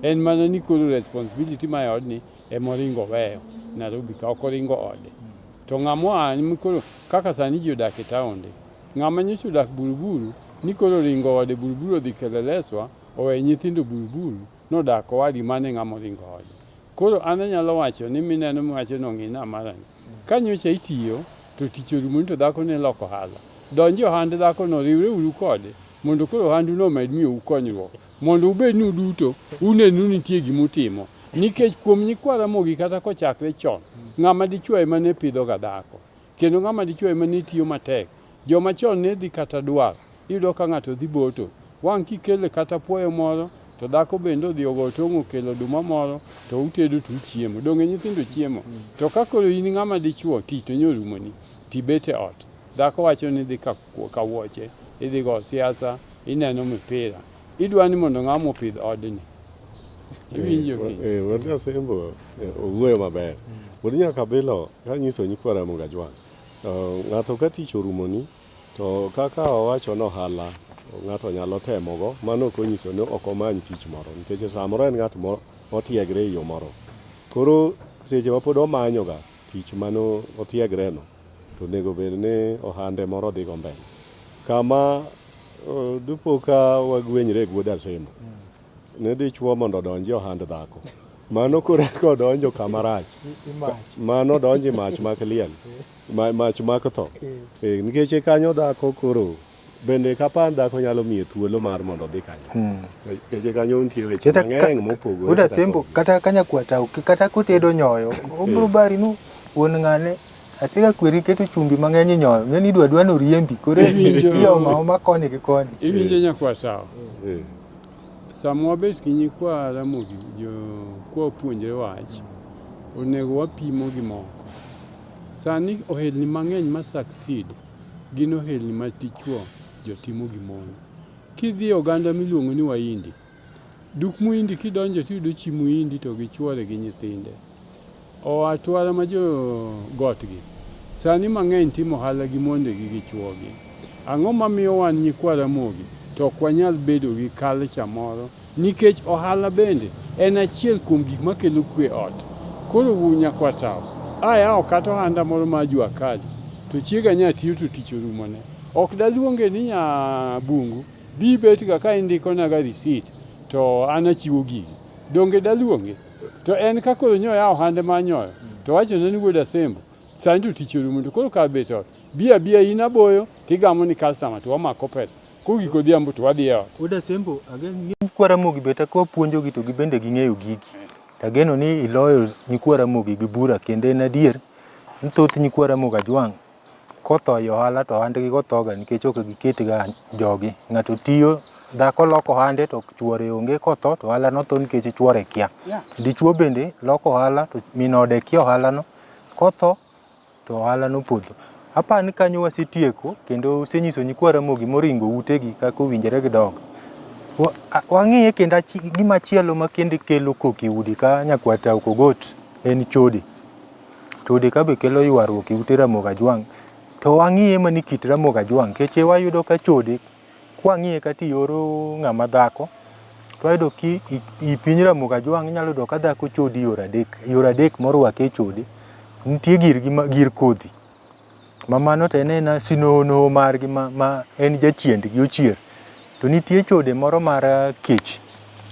En mana ni koro responsibility ma odni emoringo weyo Nairobi ka ok oringo ode. To ng'ama koro kaka sani ji odak e taonde, ng'ama nyocha odak Buruburu ni koro ringo ode Buruburu odhi Keleleswa owe nyithindo Buruburu nodak owadi mane ng'ama oringo ode. Koro an anyalo wacho ni mineno miwacho no ng'ina marani. Ka nyocha itiyo to tich orumoni to dhako ne loko ohala. Donjo ohand dhako no riwre uru kode mondo koro ohandu no med miyo ukonyruok. Mondo ubed ni duto unenu nitie gimutimo. Nikech kuom nyikwara mogi kata kochakre chon, ng'ama dichuo ema ne pidho ga dhako. Kendo ng'ama dichuo ema ne tiyo matek. Joma chon ne dhi kata dwar. Iyudo ka ng'ato dhi boto. Wang' kikele kata puoyo moro to dhako bende odhi ogo tong' okelo oduma moro to utedo to uchiemo. Donge nyithindo chiemo. To ka koro in ng'ama dichuo tich to nyorumoni tibete ot. Dhako wacho ni dhi ka wuoche, idhi go siasa, ineno mpira. Idwa ni mondo ng'ama opidh odni. Iwinjo ki? Wadhi Sembo owuoyo maber. Wadhi nyaka Abila ka nyiso nyikwara Munga Jwang. Ng'ato ka tich orumoni to kaka owacho no ohala ng'ato nyalo temogo, mano ok onyiso ni ok omany tich moro nikech samoro en ng'at motiegre e yo moro. Koro seche ma pod omanyoga tich mano otiegre no to nego bed ni ohande moro dhi go mbele. Kama dupo ka wagwenyre Guoda Sembo ne dichuo mondo odonji ohand dhako. Mano koreko donjo kama rach. Mano donji mach mak liel. Mach mak tho. Nikech kanyo dhako koro bende kapan dhako nyalo miye thuolo mar mondo dhi kanyo. Nikech kanyo nitie weche mang'eny mopogore. Guoda Sembo kata kanyakwata kata kotedo nyoyo obro bari nu wuon ng'ane asika kweri keto chumbi mang'eny nyoyo ng'eni idwa no riembi koro iyo ma koni gi koni. Iwinjo nyakwata. Sama wabet gi nyikwara mogi kwa puonjre wach onego wapimo gi moko. Sani ohelni mang'eny ma succeed gin ohelni ma dichuo jotimo gi mon. Kidhi oganda miluongo ni Waindi, duk muindi kidonjo tiyudo chi muindi to gi chuore gi nyithinde. Atwara ma jo gotgi sani mang'eny timo ohala gi monde gi chuogi. Ang'o mamiyo wan nyikwara mogi to ok wanyal bedo gi culture moro nikech ohala bende en achiel kuom gik makelo kwe ot. Koro nyakwata aya kata ohanda moro ma jua kali to chiega nya tiyo to tich orumone. Ok daluonge ni nya bungu bi bet ka indiko na ga receipt to anachiwo gigi. Donge daluonge to en ka koro nyoya ohande ma nyoyo to wacho ni Guoda Sembo sani to tich orumo to koro ka bet ot bia ina boyo tigamo ni customer to wamako pesa kogiko dhiambo to wadhi ot. Guoda Sembo again nyikwara mogi beta ko puonjo gi to gibende ging'eyo gigi. Tageno ni iloyo nyikwara mogi gi bura kendo en adier thoth nyikwara Munga Jwang kotho yo ohala to handgi gothoga nikech ok giketga jogi. Ng'ato tiyo dhako loko hande to chuore onge kotho to ohala no tho nikech chuore kia. Dichuo bende loko ohala to min ode kia ohala no kotho to ohala no podho. Apani kanyo wasetieko kendo usenyiso nyikwara mogi moringo utegi kaka owinjore gidog. Wang'iye kendo gimachielo ma kende kelo koki udi ka nyakwata okogot en chode. Chode ka be kelo ywaruok e ute Munga Jwang. To wang'iye mani kit Munga Jwang keche wayudo ka chode kwang'iye kati yoro ng'ama dhako to wayudo ki i piny Munga Jwang nyalo yudo ka dhako chodi yor adek morwake chode. Nitie gir kodhi. Mamano to en sinono margi ma en jachiendgi ochier. To nitie chode moro mar kich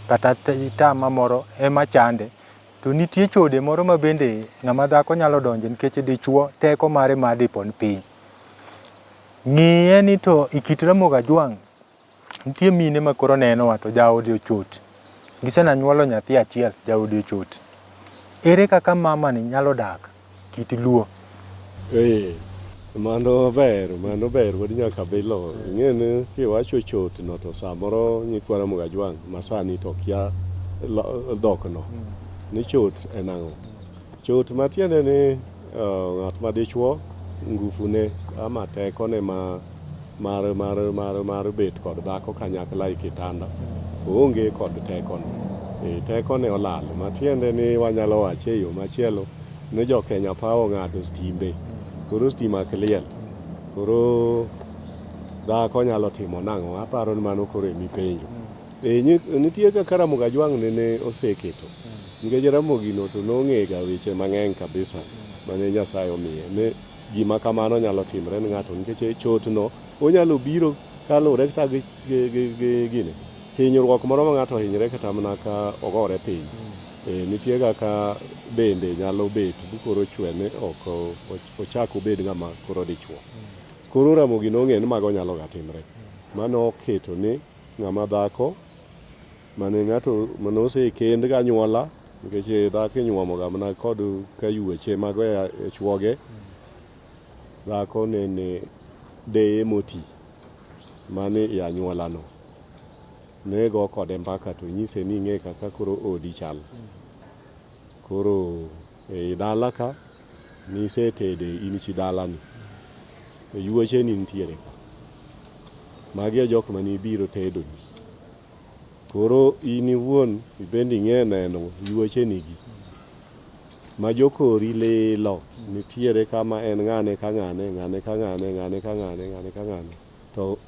kata tama moro ema chande. To nitie chode moro ma bende ng'ama dhako nyalo donje nikech dichuo teko mare ma dipon piny. Ng'iye ni to ikit Munga Jwang nitie mine ma koro neno to jaode ochot. Gisena nyuolo nyathi achiel jaode ochot. Ere kaka mama ni nyalo dak kit luo? Mano ber wadhi nyaka Abila. Ing'eni kiwacho chot no to samoro nyikwara Munga Jwang masani to kia dhok no. Ni chot en ang'o? Chot matiende ni ng'at ma dichuo ngufune ama tekone ma mar bet kod dhako kanyakla e kitanda oonge kod tekono. Tekone olal, matiende ni wanyalo wache yo machielo ni jo Kenya Power ong'ado stimbe, koro stima ok liel, koro dhako nyalo timo nang'o? Aparo ni mano koro emi penjo. Nitie kaka Ramogi Ajwang' ne oseketo, nikech Ramogi no to nong'ega weche mang'eny kabisa mane Nyasaye omiye, ne gima kamano nyalo timre ni ng'ato, nikech chotno onyalo biro kaluwore kata gi gine hinyruok moro ma ng'ato hinyre kata mana ka ogore piny. Nitie kaka bende nyalo bet koro chwe ni ok ochak obed ng'ama koro dichuo. Koro Ramogi nong'e ni mago nyalo ga timre, mano oketo ni ng'ama dhako mane ng'ato manosekend ga nyuola, nikech dhako inyuomo ga mana kod kayueche mago e chuoge, dhako ne deye moti mane e anyuolano ne go kode mbaka to nyise ni ng'e kaka koro odi chal. Koro e dala ka nisetede in chi dalani, yueche ni nitiere ka, magi e jok mane ibiro tedoni. Koro in iwuon bende ing'e neno yueche nigi ma jokori lilo nitiere kama en ng'ane ka ng'ane, ng'ane ka ng'ane, ng'ane ka ng'ane, ng'ane ka ng'ane, to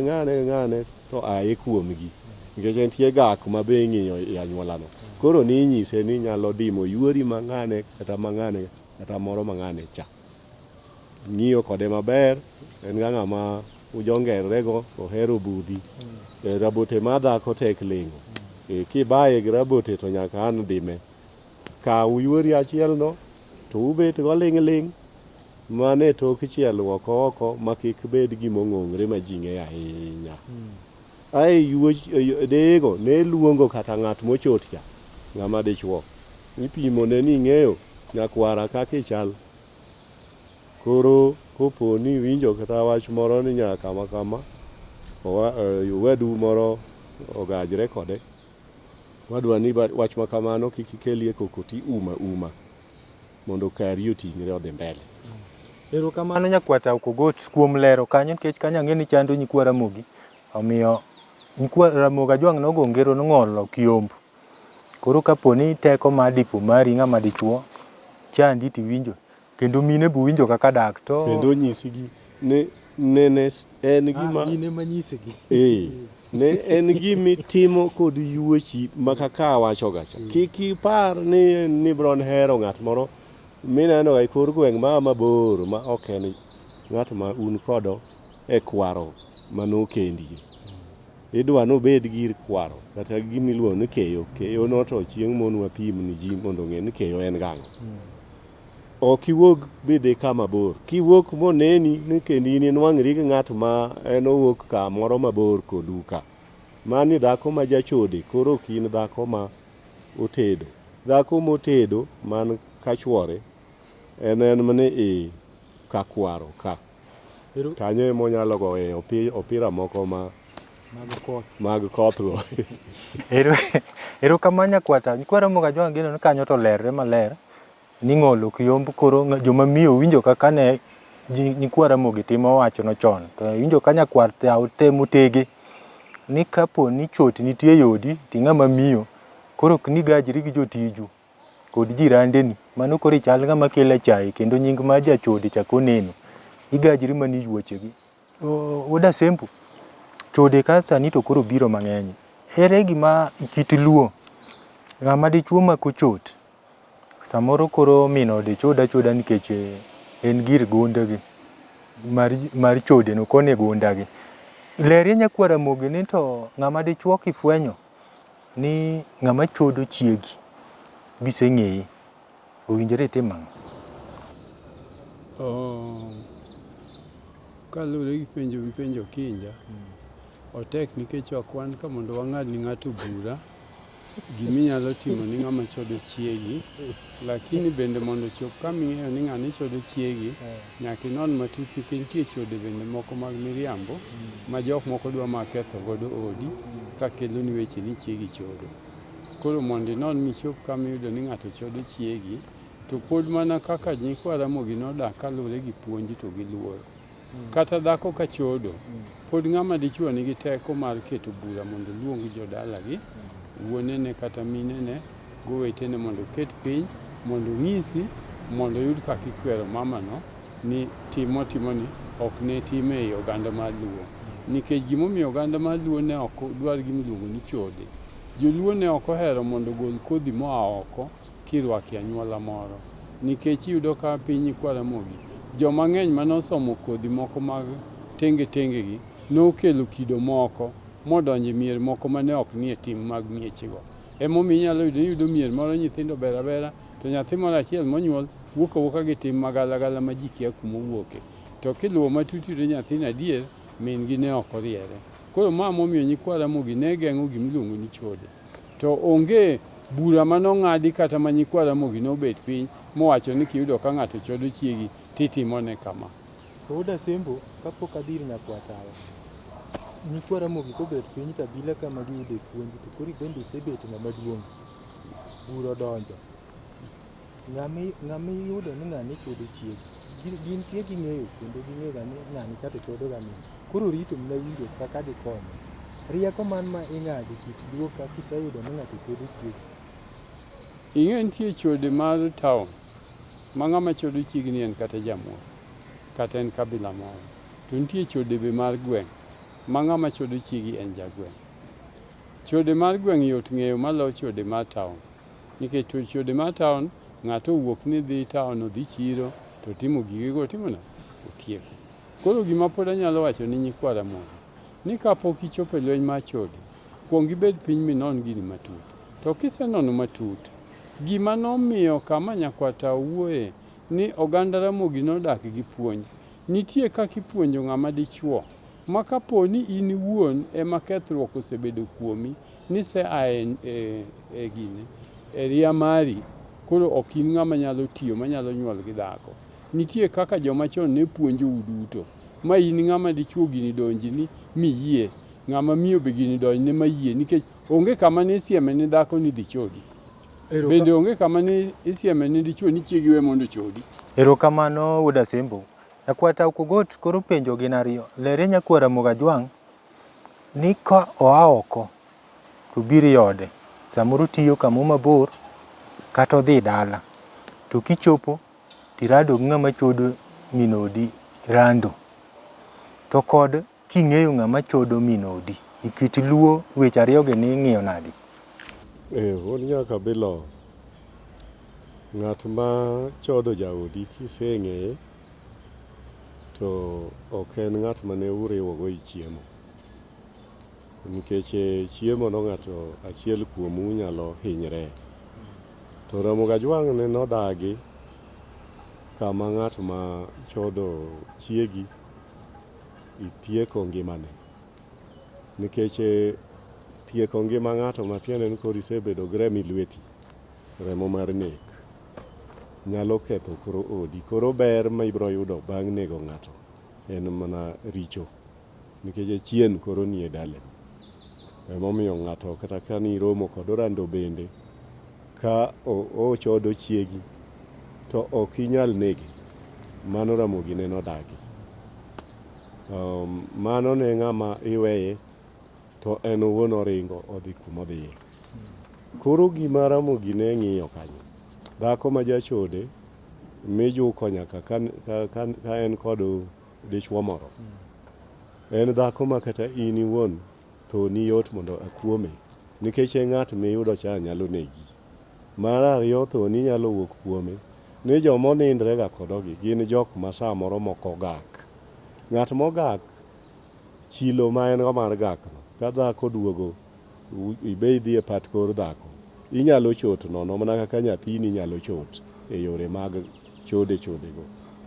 ng'ane to aye kuomgi, nikech nitie gak ma be ing'iyo e anyuolano. Koro ni nyise ni nyalo dimo yuori mang'ane kata moro mang'ane cha, ng'iyo kode maber, en ng'ama ujongerrego ohero budhi. Rabote ma dhako tek ling'o, kibaye gi rabote to nyaka an dime. Kaw yuori achielno to ubet go ling' mane tok chielruok oko ma kik bed gimong'ongre ma ji ng'e ahinya. Dego ne luongo kata ng'at mochot cha, ng'ama dichuo, ipimo ne ni ng'eyo nyakwara kaka ichal. Koro kopo ni winjo kata wach moro ni nyaka kama wedu moro ogajre kode, wadwa ni wach makamano kik ikelie kokoti uma mondo kari oting're odhi mbele. Erokamano nyakwata Okogot kuom lero kanyo, nikech kanyo ang'e ni chando nyikwa Ramogi, omiyo nyikwa Ramogi Ajwang' nogo ngero nong'olo kiombo. Koro kapo ni teko mar dipo mari ng'ama dichuo chandi tiwinjo, kendo mine bu winjo kaka dak to kendo nyisigi ne en gima ine manyisigi ne en gimi timo kod yuochi makaka awacho gacha. Kik ipar ni bron hero ng'at moro mineno ga kor gweng' mabor ma ok en ng'at ma un kodo e kwaro manokendi. Idwa nobed gir kwaro kata gimiluongo ni keyo no to chieng' monwa pim ni ji mondo ng'e ni keyo en gang'o. Ok iwuog bidhi kama bor, kiwuok moneni ni kendi in nwang'ri gi ng'at ma en owuok kamoro mabor koduka, mani dhako ma jachode. Koro ok in dhako ma otedo, dhako motedo man kachuore en mane kakwaro ka kanyo emonyalo goe opira moko mag koth go. Erokamano nyakwata, nyikwa Ramogi Ajwang' geno ni kanyo to lerre maler ni ng'olo kiombo. Koro joma miyo winjo kaka ne nyikwa Ramogi timo wachono chon, to winjo ka nyakwata temo tege ni kapo ni chot nitie yodi ting'ama miyo, koro ok ni gajri gi jotiju kod jirandeni, mano koro ichal ng'ama kelo chai kendo nying ma jachode chako neno, igajri mani yuochegi. Oda Sempu, chode ka sani to koro biro mang'eny. Ere gima kit luo ng'ama dichuo mako chot samoro koro mino choda nikech en gir gondagi mar chode no kone gondagi. Lerie nyakwa Ramogi ni to ng'ama dichuo kifwenyo ni ng'ama chodo chiegi biseng'eye, owinjore tim ang'o? Kaluwore gi penjo Kinja, otek nikech ok wan ka mondo wang'ad ni ng'ato bura giminyalo timo ni ng'ama chodo chiegi, lakini bende mondo chop kama ing'eyo ni ng'ani chodo chiegi, nyaka inon matut nikech nitie chode bende moko mag miriambo ma jok moko dwa ma ketho godo odi ka kelo ni weche ni chiegi chodo. Koro mondo inon michop kama iyudo ni ng'ato chodo chiegi, to pod mana kaka nyikwa Ramogi nodak kaluwore gi puonj to gi luor, kata dhako ka chodo, pod ng'ama dichuo nigi teko mar keto bura mondo luong jodalagi, wuonene kata minene, gowetene mondo ket piny, mondo ng'isi, mondo yud kaka ikwero mamano ni timoni ok ne time ei oganda mar Luo. Nikech gimomiyo oganda mar Luo ne ok dwar gimiluongo ni chode. Joluo ne ok ohero mondo gol kodhi moa oko kirwako e anyuola moro. Nikech iyudo ka piny Kwaramogi, joma ng'eny manosomo kodhi moko mag tenge-tengegi nokelo kido moko modonjo e mier moko mane ok nie tim mag miechego. Emomiyo inyalo yudo mier moro nyithindo berabera, to nyathi moro achiel monyuol wuok awuoka gi tim magalagala ma ji kia kuma owuoke. To kiluwo matut yudo nyathino adier, min gi ne ok oriere. Koro ma momiyo Nyikwaromogi ne geng'o gimiluongo ni chode. To onge bura manong'adi kata ma Nyikwaromogi nobet piny mowacho ni kiyudo ka ng'ato chodo chiegi titimone kama. Oda Sembo, kapok adhi ir Nyakwatawa, Nyikwaromogi kobet piny to Abila kama giyude puonj, to koro bende isebet ng'ama duong', bura odonjo. Ng'ami yudo ni ng'ani chodo chiegi, gintie ging'eyo kendo ging'ega ni ng'ani kata chodo ga min. Koro rito mana winjo kaka dikonyo. Rieko man ma ing'ado kit duok ka kiseyudo ni ng'ato chodo chiegi. Ing'e nitie chode mar town, ma ng'ama chodo chiegni en kata jamoro, kata en kabila moro. To nitie chode be mar gweng', ma ng'ama chodo chiegi en jagweng'. Chode mar gweng' yot ng'eyo malo chode mar town. Nikech chode mar town, ng'ato owuok ni dhi town, odhi chiro, to timo gigego, timono, otieko. Koro gima pod anyalo wacho ni Nyikwaromogi, ni kapok ichopo e lweny mar chode, kuong ibed piny minon gini matut. To kisenono matut, gima nomiyo kama Nyakwatawa wuoye ni oganda Ramogi nodak gi puonj, nitie kaka ipuonjo ng'ama dichuo, ma kapo ni in wuon ema kethruok osebedo kuomi, ni e ria mari, koro ok in ng'ama nyalo tiyo, manyalo nyuol gi dhako. Nitie kaka joma chon ne puonjou duto, ma in ng'ama dichuo gini donji ni miyie, ng'ama miyo be gini donji ne mayie, nikech onge kama ne isieme ni dhako ni dhi chodi. Bende onge kama ne isieme ni dichuo ni chiegi we mondo chodi. Erokamano Oda Sembo. Nyakwatawa Kogot koro penjo gin ariyo. Lere Nyakwaromogi Ajwang' ni ka oa oko to biro e ode, samoro tiyo kamo mabor kata odhi dala, to kichopo tirado gi ng'ama chodo min odi rando, to kod king'eyo ng'ama chodo min odi, ikit Luo weche ariyogi ni ing'iyo nadi? Wuon nyaka bilo, ng'at ma chodo jaodi kiseng'eye, to ok en ng'at mane uriwogo i chiemo. Nikech chiemo no ng'ato achiel kuomu nyalo hinyre. To Ramogi Ajwang' ne nodagi kama ng'at ma chodo chiegi itieko ngimane. Nikech tieko ngima ng'ato matiende ni koro isebedo gi remo e lweti, remo mar nek, nyalo ketho koro odi. Koro ber ma ibiro yudo bang' nego ng'ato en mana richo, nikech chien koro nie dale. Emomiyo ng'ato kata ka ni romo kod orando bende, ka ochodo chiegi, to ok inyal nege. Mano Ramogi ne nodagi. Mano ne ng'ama iweye, to en owuon oringo odhi kuma odhiye. Koro gima Ramogi ne ng'iyo kanyo, dhako ma jachode mijuko nyaka ka en kod dichuo moro, en dhako ma kata in iwuon tho ni yot mondo akuome, nikech ng'at miyudo cha nyalo negi. Mar ariyo, tho ni nyalo wuok kuome ni joma onindre ga kodogi gin jok ma samoro moko gak. Ng'at mogak, chilo ma en go mar gakno, ka dhako duogo ibe idhi e pat kor dhako, inyalo chot nono mana kaka nyathini nyalo chot e yore mag chode-chodego.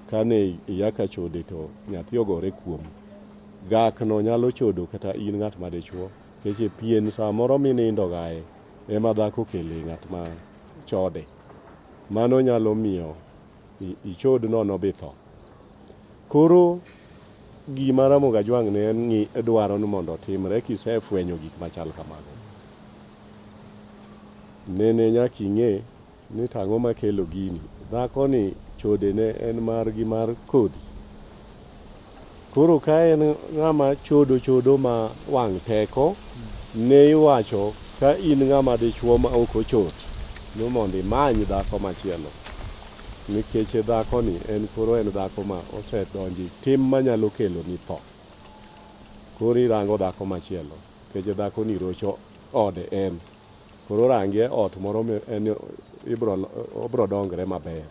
Kane iyaka chode to nyathi ogore kuomi, gakno nyalo chodo kata in ng'at ma dichuo, nikech pien samoro minindo gae ema dhako kele ng'at ma chode. Mano nyalo miyo ichod nono bitho. Koro gima Ramogi Ajwang' ne en dwaro ni mondo otimre kisefwenyo gik machal kamago, nene nyaka ing'e ni tang'o makelo gini. Dhako ni chode ne en margi mar kodhi, Koro ka en ng'ama chodo ma wang' teko, ne iwacho ka in ng'ama dichuo ma ok ochot, no mondo imany dhako machielo. Nikech dhako ni en dhako ma osedonji tim manyalo kelo ni tho. Koro irango dhako machielo, nikech dhako ni rocho ode en. Koro rangie ot moro en obro dongre maber.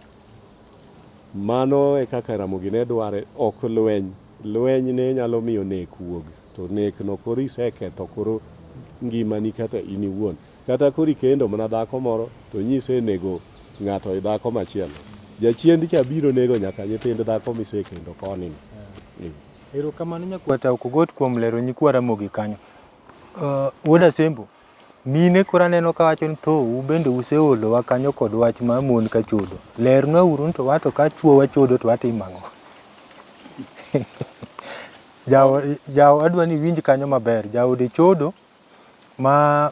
Mano e kaka Ramogi ne dware, ok lweny. Lweny ne nyalo miyo nek wuog. To nek no koro iseketho koro ngimani kata in iwuon. Kata koro ikendo mana dhako moro to nyise nego ng'ato e dhako machielo. Jachiendi cha biro nego nyaka nyithind dhako misekendo koni. Erokamano nyakwata ok ogot kuom lero nyikwa Ramogi kanyo. Wuoda Sembo, mine koro aneno ka wacho ni thou bende useolowa kanyo kod wach ma mon ka chodo. Lernwa uru to wato ka chuo wachodo to watimo ang'o? Jao adwa ni winj kanyo maber. Jaode chodo ma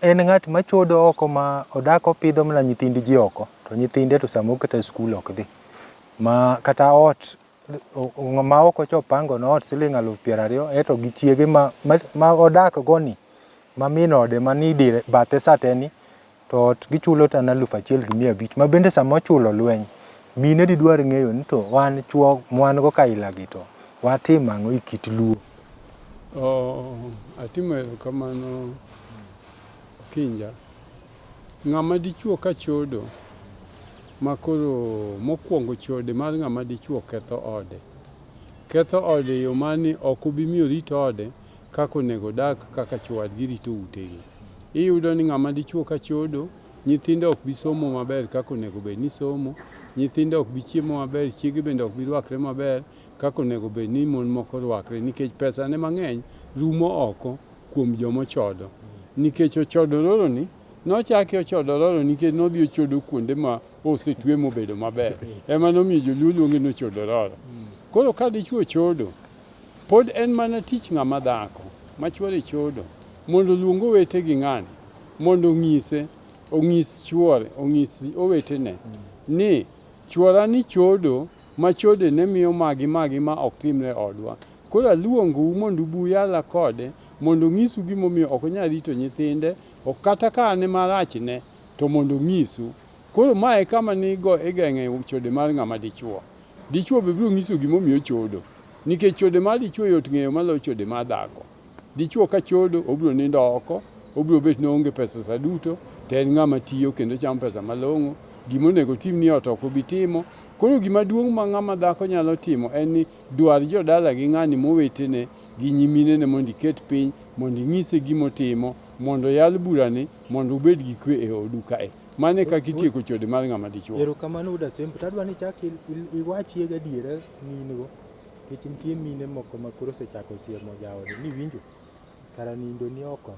en ng'at ma chodo oko ma odako pidho mana nyithind ji oko. To nyithinde to samo kata skul ok dhi. Ma kata ot ma oko chopango no ot siling 20,000 eto gi chiege ma odak goni ma min ode mani dire bathe sateni to ot gichulo tan 1,500 ma bende samo chulo lweny. Mine di dwar ng'eyo ni to wan chuo mwan go kaila gi to watim ang'o e kit luo. Atimo erokamano Kinja. Ng'ama dichuo ka chodo makoro mokwongo chode mar ng'ama dichuo ketho ode. Ketho ode yo mani ok obi miyo rito ode kako nego dak kaka chwadgi rito utegi. Iyudo ni ng'ama dichuo ka chodo, nyithinde ok bi somo maber kako nego bed ni somo, nyithinde ok bi chiemo maber, chiege bende ok bi rwakre maber kako nego bed ni mon moko rwakre, nikech pesa ne mang'eny rumo oko kuom jomochodo. Nikech ochodo roro ni, nochaki ochodo roro nikech nodhi ochodo kuonde ma osetwe mobedo maber. Ema nomiyo joluo luonge ni ochodo roro. Koro ka dichuo chodo, pod en mana tich ng'ama dhako ma chuore chodo mondo luong owete gi ng'ani, mondo onyis chuore, onyis owetene ni chuora ni chodo ma chode ne miyo magi ma ok timre odwa. Koro aluongou mondo ubuyala kode mondo ng'isu gimomiyo ok onyal rito nyithinde, kata ka ane marachne to mondo ng'isu. Koro mae kama nigo igeng'e chode mar ng'ama dichuo. Dichuo be biro ng'iso gimomiyo chodo, nikech chode mar dichuo yot ng'eyo maloyo chode mar dhako. Dichuo ka chodo obiro nindo oko, obiro bet noonge pesa saduto, to en ng'ama tiyo kendo chamo pesa malong'o, gimonego tim ni ot ok obi timo. Koro gima duong' ma ng'ama dhako nyalo timo en ni dwar jodala gi ng'ani mowetene gi nyiminene mondo iket piny, mondo ing'ise gimotimo, mondo yal burani, mondo ubed gi kwe e odu kae. Mane kaka itieko chode mar ng'ama dichuo. Erokamano Wuoda Sembo, tadwa ni chak iwachie gadiera min go. Nikech nitie mine moko ma koro osechako siemo jaode ni winjo kara nindo ni oko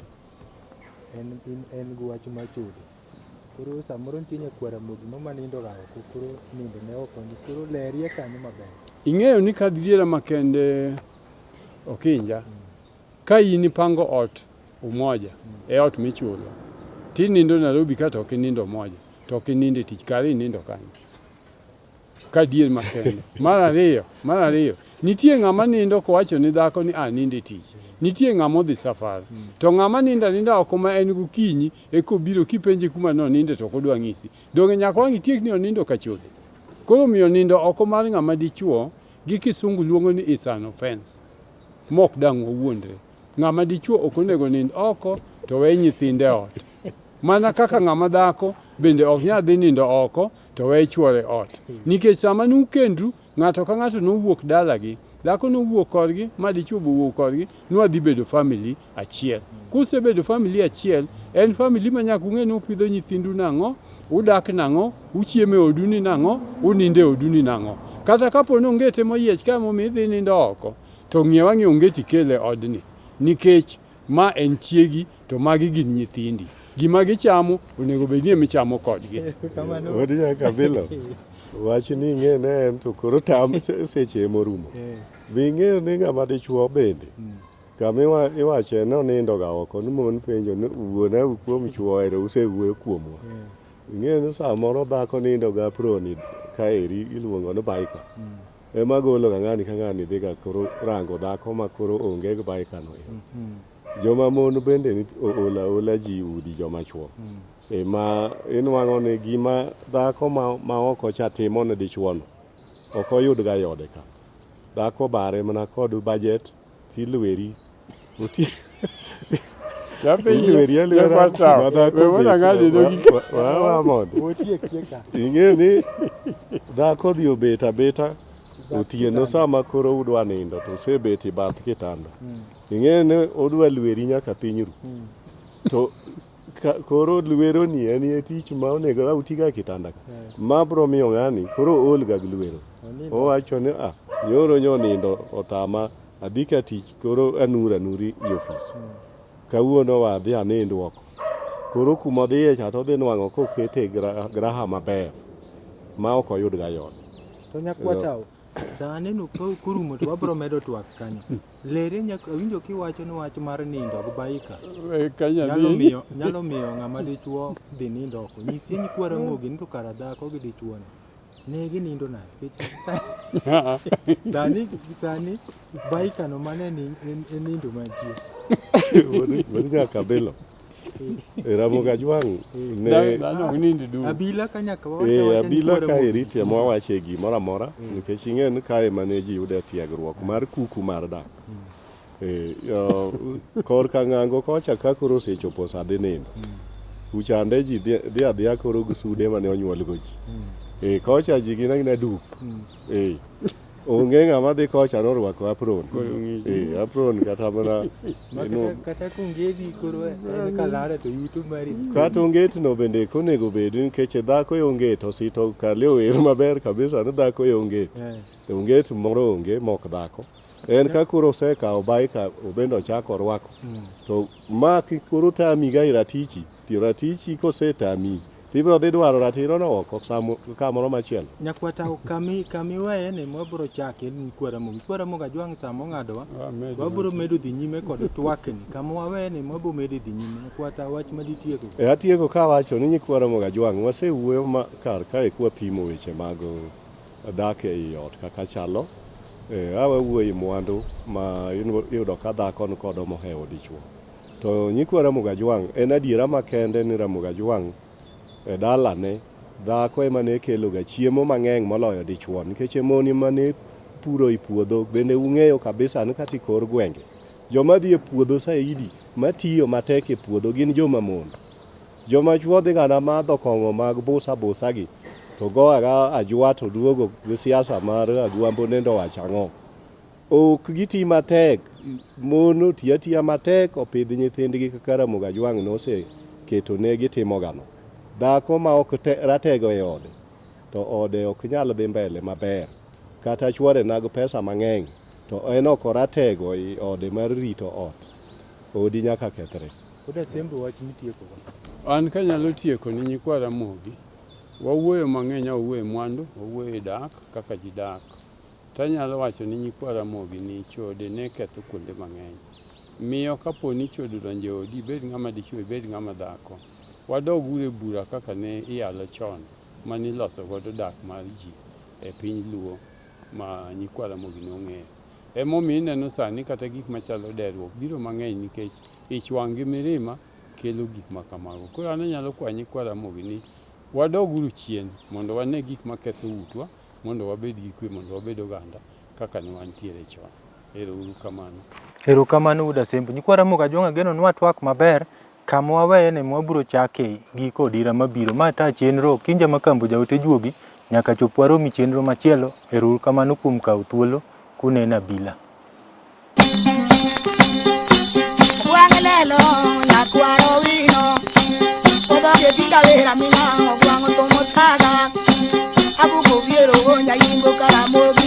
en gi wach ma chodo. Koro samoro nitie nyakwa Ramogi ma nindo ga oko, koro nindo ne oko ni koro lerie kanyo maber. Ing'eyo ni kadiera makende Okinja, ka in ipango ot umoja e ot michulo, ti nindo Nairobi kata ok nindo moja, to ok nindo tich kare nindo kanyo. Ka dier makende. Mar ariyo, nitie ng'ama nindo kowacho ni dhako ni ninde tich. Nitie ng'ama odhi safar. To ng'ama ninda oko ma en gokinyi ekobiro kipenje kuma no ninde to kodwa ng'isi. Donge nyaka wang' itiek ni onindo ka chode. Koro miyo nindo oko mar ng'ama dichuo gi kisungu luongo ni is an offense. Mok dang' owuondre. Ng'ama dichuo ok onego nind oko to we nyithinde ot. Mana kaka ng'ama dhako bende ok nyal dhi nindo oko to we chuore ot. Nikech sama nukendru, ng'ato ka ng'ato nowuok dalagi, dhako nowuok kodgi, ma dichuo bowuok kodgi, nwadhi bedo family achiel. Kusebedo family achiel, en family ma nyaka ung'e ni upidho nyithindu nang'o, udak nang'o, uchiemo e odu ni nang'o, uninde odu ni nang'o. Kata kapo ni ongete moyiech ka momi idhi nindo oko, to ng'iewa ng'ie ongeti kele odni. Nikech ma en chiegi to magi gin nyithindi. Gima gichamo onego bed ni michamo kodgi. Wadi nyaka Abila. Wach ni ing'e ne en to koro tam seche morumo. Bi ng'e ni ng'ama dichuo bende. Kama iwache no nindo ga oko ni mon penjo ni wuona kuom chuo ero usewuoyo kuomwa. Ing'e ni samoro dhako nindo ga proni ka eri iluongo ni baika. ema golo ng'ani ka ng'ani dhi ga koro rango dhako ma koro onge gi baikano. Joma mon bende ola ji udi joma chuo. Ma inwang'o ni gima dhako ma oko cha timo ne dichuono ok oyud ga yode ka. Dhako bare mana kod budget tilweri uti ing'e ni dhako dhi obet abeta otieno sama koro udwa nindo to osebet e bath kitanda. Ing'e ni odwa lweri nyaka piny ru. To koro lwero ni en tich ma onego utiga kitanda. Ma bro miyo ng'ani koro ol ga lwero. Owacho ni nyoro nindo otama adhi ka tich koro anuri i ofis. Kawuono wadhi anindo oko. Koro kuma dhiye cha to dhi nwang'o kokete graha maber ma ok oyud ga yot. To nyakwatao sani no kurumo to wabro medo twak kanyo. Lere nyaka winjo kiwacho ni wach mar nindo gi baika. Nyalo miyo ng'ama dichuo dhi nindo oko. Nyisi ni kwara mogi ni to kara dhako gi dichuo ne ginindo nade. Sani baika no mane ni en nindo mantie. Wadi nyaka Abila. Ramoga Jwang ne Abila ka nyaka wawacho Abila ka irite mo wache gimoro amora nikech ing'e ni kae mane ji yude tiegruok mar kuku mar dak. Kor ka ng'ango kocha ka koro osechopo sa dhi nindo. Uchande ji dhi adhiya koro gusude mane onyuol go ji. Kocha ji gina dup. Onge ng'ama dhi kocha norwako apron. Apron kata mana kata kongedi koro en kalare to yuto mari. Kata onget no bende konego bed nikech dhako onget osito kaleo maber kabisa ni dhako onget. Onget moro onge mok dhako. En ka koro osekawo baika obendo ochako rwako. To ma koro tami ga iratichi. Tiratichi kosetami. Tibro dhi dwaro ratiro no oko kamoro machielo. Nyakwatao kami weye ne mwabro chake ni kwara moga Jwang samo ng'adowa. Wabro medo dhi nyime kod twakni. Kama waweye ne mwabro medo dhi nyime. Nyakwatao wach maditieko. Atieko ka wacho ni kwara moga Jwang wasewuoyo ma kar kae kwa pimo weche mag dak ei ot kaka chalo. Awawuoyo mwandu ma yudo ka dhako kod mohewo dichuo. To nyikwara moga Jwang en adiera makende ni Ramoga Jwang dalane dhako ema ne kelo ga chiemo mang'eny moloyo dichuo nikech moni mane puro i puodho bende ung'eyo kabisa ni kati kor gwenge joma dhi e puodho saidi matiyo matek e puodho gin joma mon. Joma chuo dhi gana madho kong'o mag busa gi to go aga ajwa to duogo gi siasa mar agwambo nendo wachang'o. Ok giti matek mono tiya matek opidh nyithindgi kaka Ramoga Jwang nose keto ne gitimo gano. Dhako ma ok ratego e ode to ode ok nyal dhi mbele maber kata chuore nag pesa mang'eny to en ok ratego e ode mar rito ot odi nyaka kethre. Oda sembo wach mitieko. An ka nyalo tieko ni nyikwara mogi wawuoyo mang'eny wawuoyo mwandu wawuoyo dak kaka ji dak. Tanyalo wacho ni nyikwara mogi ni chode ne ketho kuonde mang'eny. Miyo kapo ni chode donjo odi bed ng'ama dichuo bed ng'ama dhako. Wadog ure bura kaka ne iyalo chon mani loso godo dak mar ji e piny Luo ma nyikwara mogi nong'eyo. Emomiyo ineno sani kata gik machalo derruok biro mang'eny nikech ich wang' gi mirima kelo gik ma kamago. Koro an nyalo kwa nyikwara mogi ni wadog uru chien mondo wane gik maketho utwa mondo wabed gi kwe mondo wabed oganda kaka ne wantiere chon. Ero kamano Uda Sembo. Nyikwara moga Jwang ageno nwa twak maber. Kama waweye ne mwabro chake giko dira mabiro ma ta chenro kinja makambo jaote juogi nyaka chop waromi chenro machielo. Ero kamano kuom kawo thuolo kunena Abila. Wangelelo nyakwaro wino oda getinda vera mina ogwango tomotaga abuko viero wonya yingo karamogi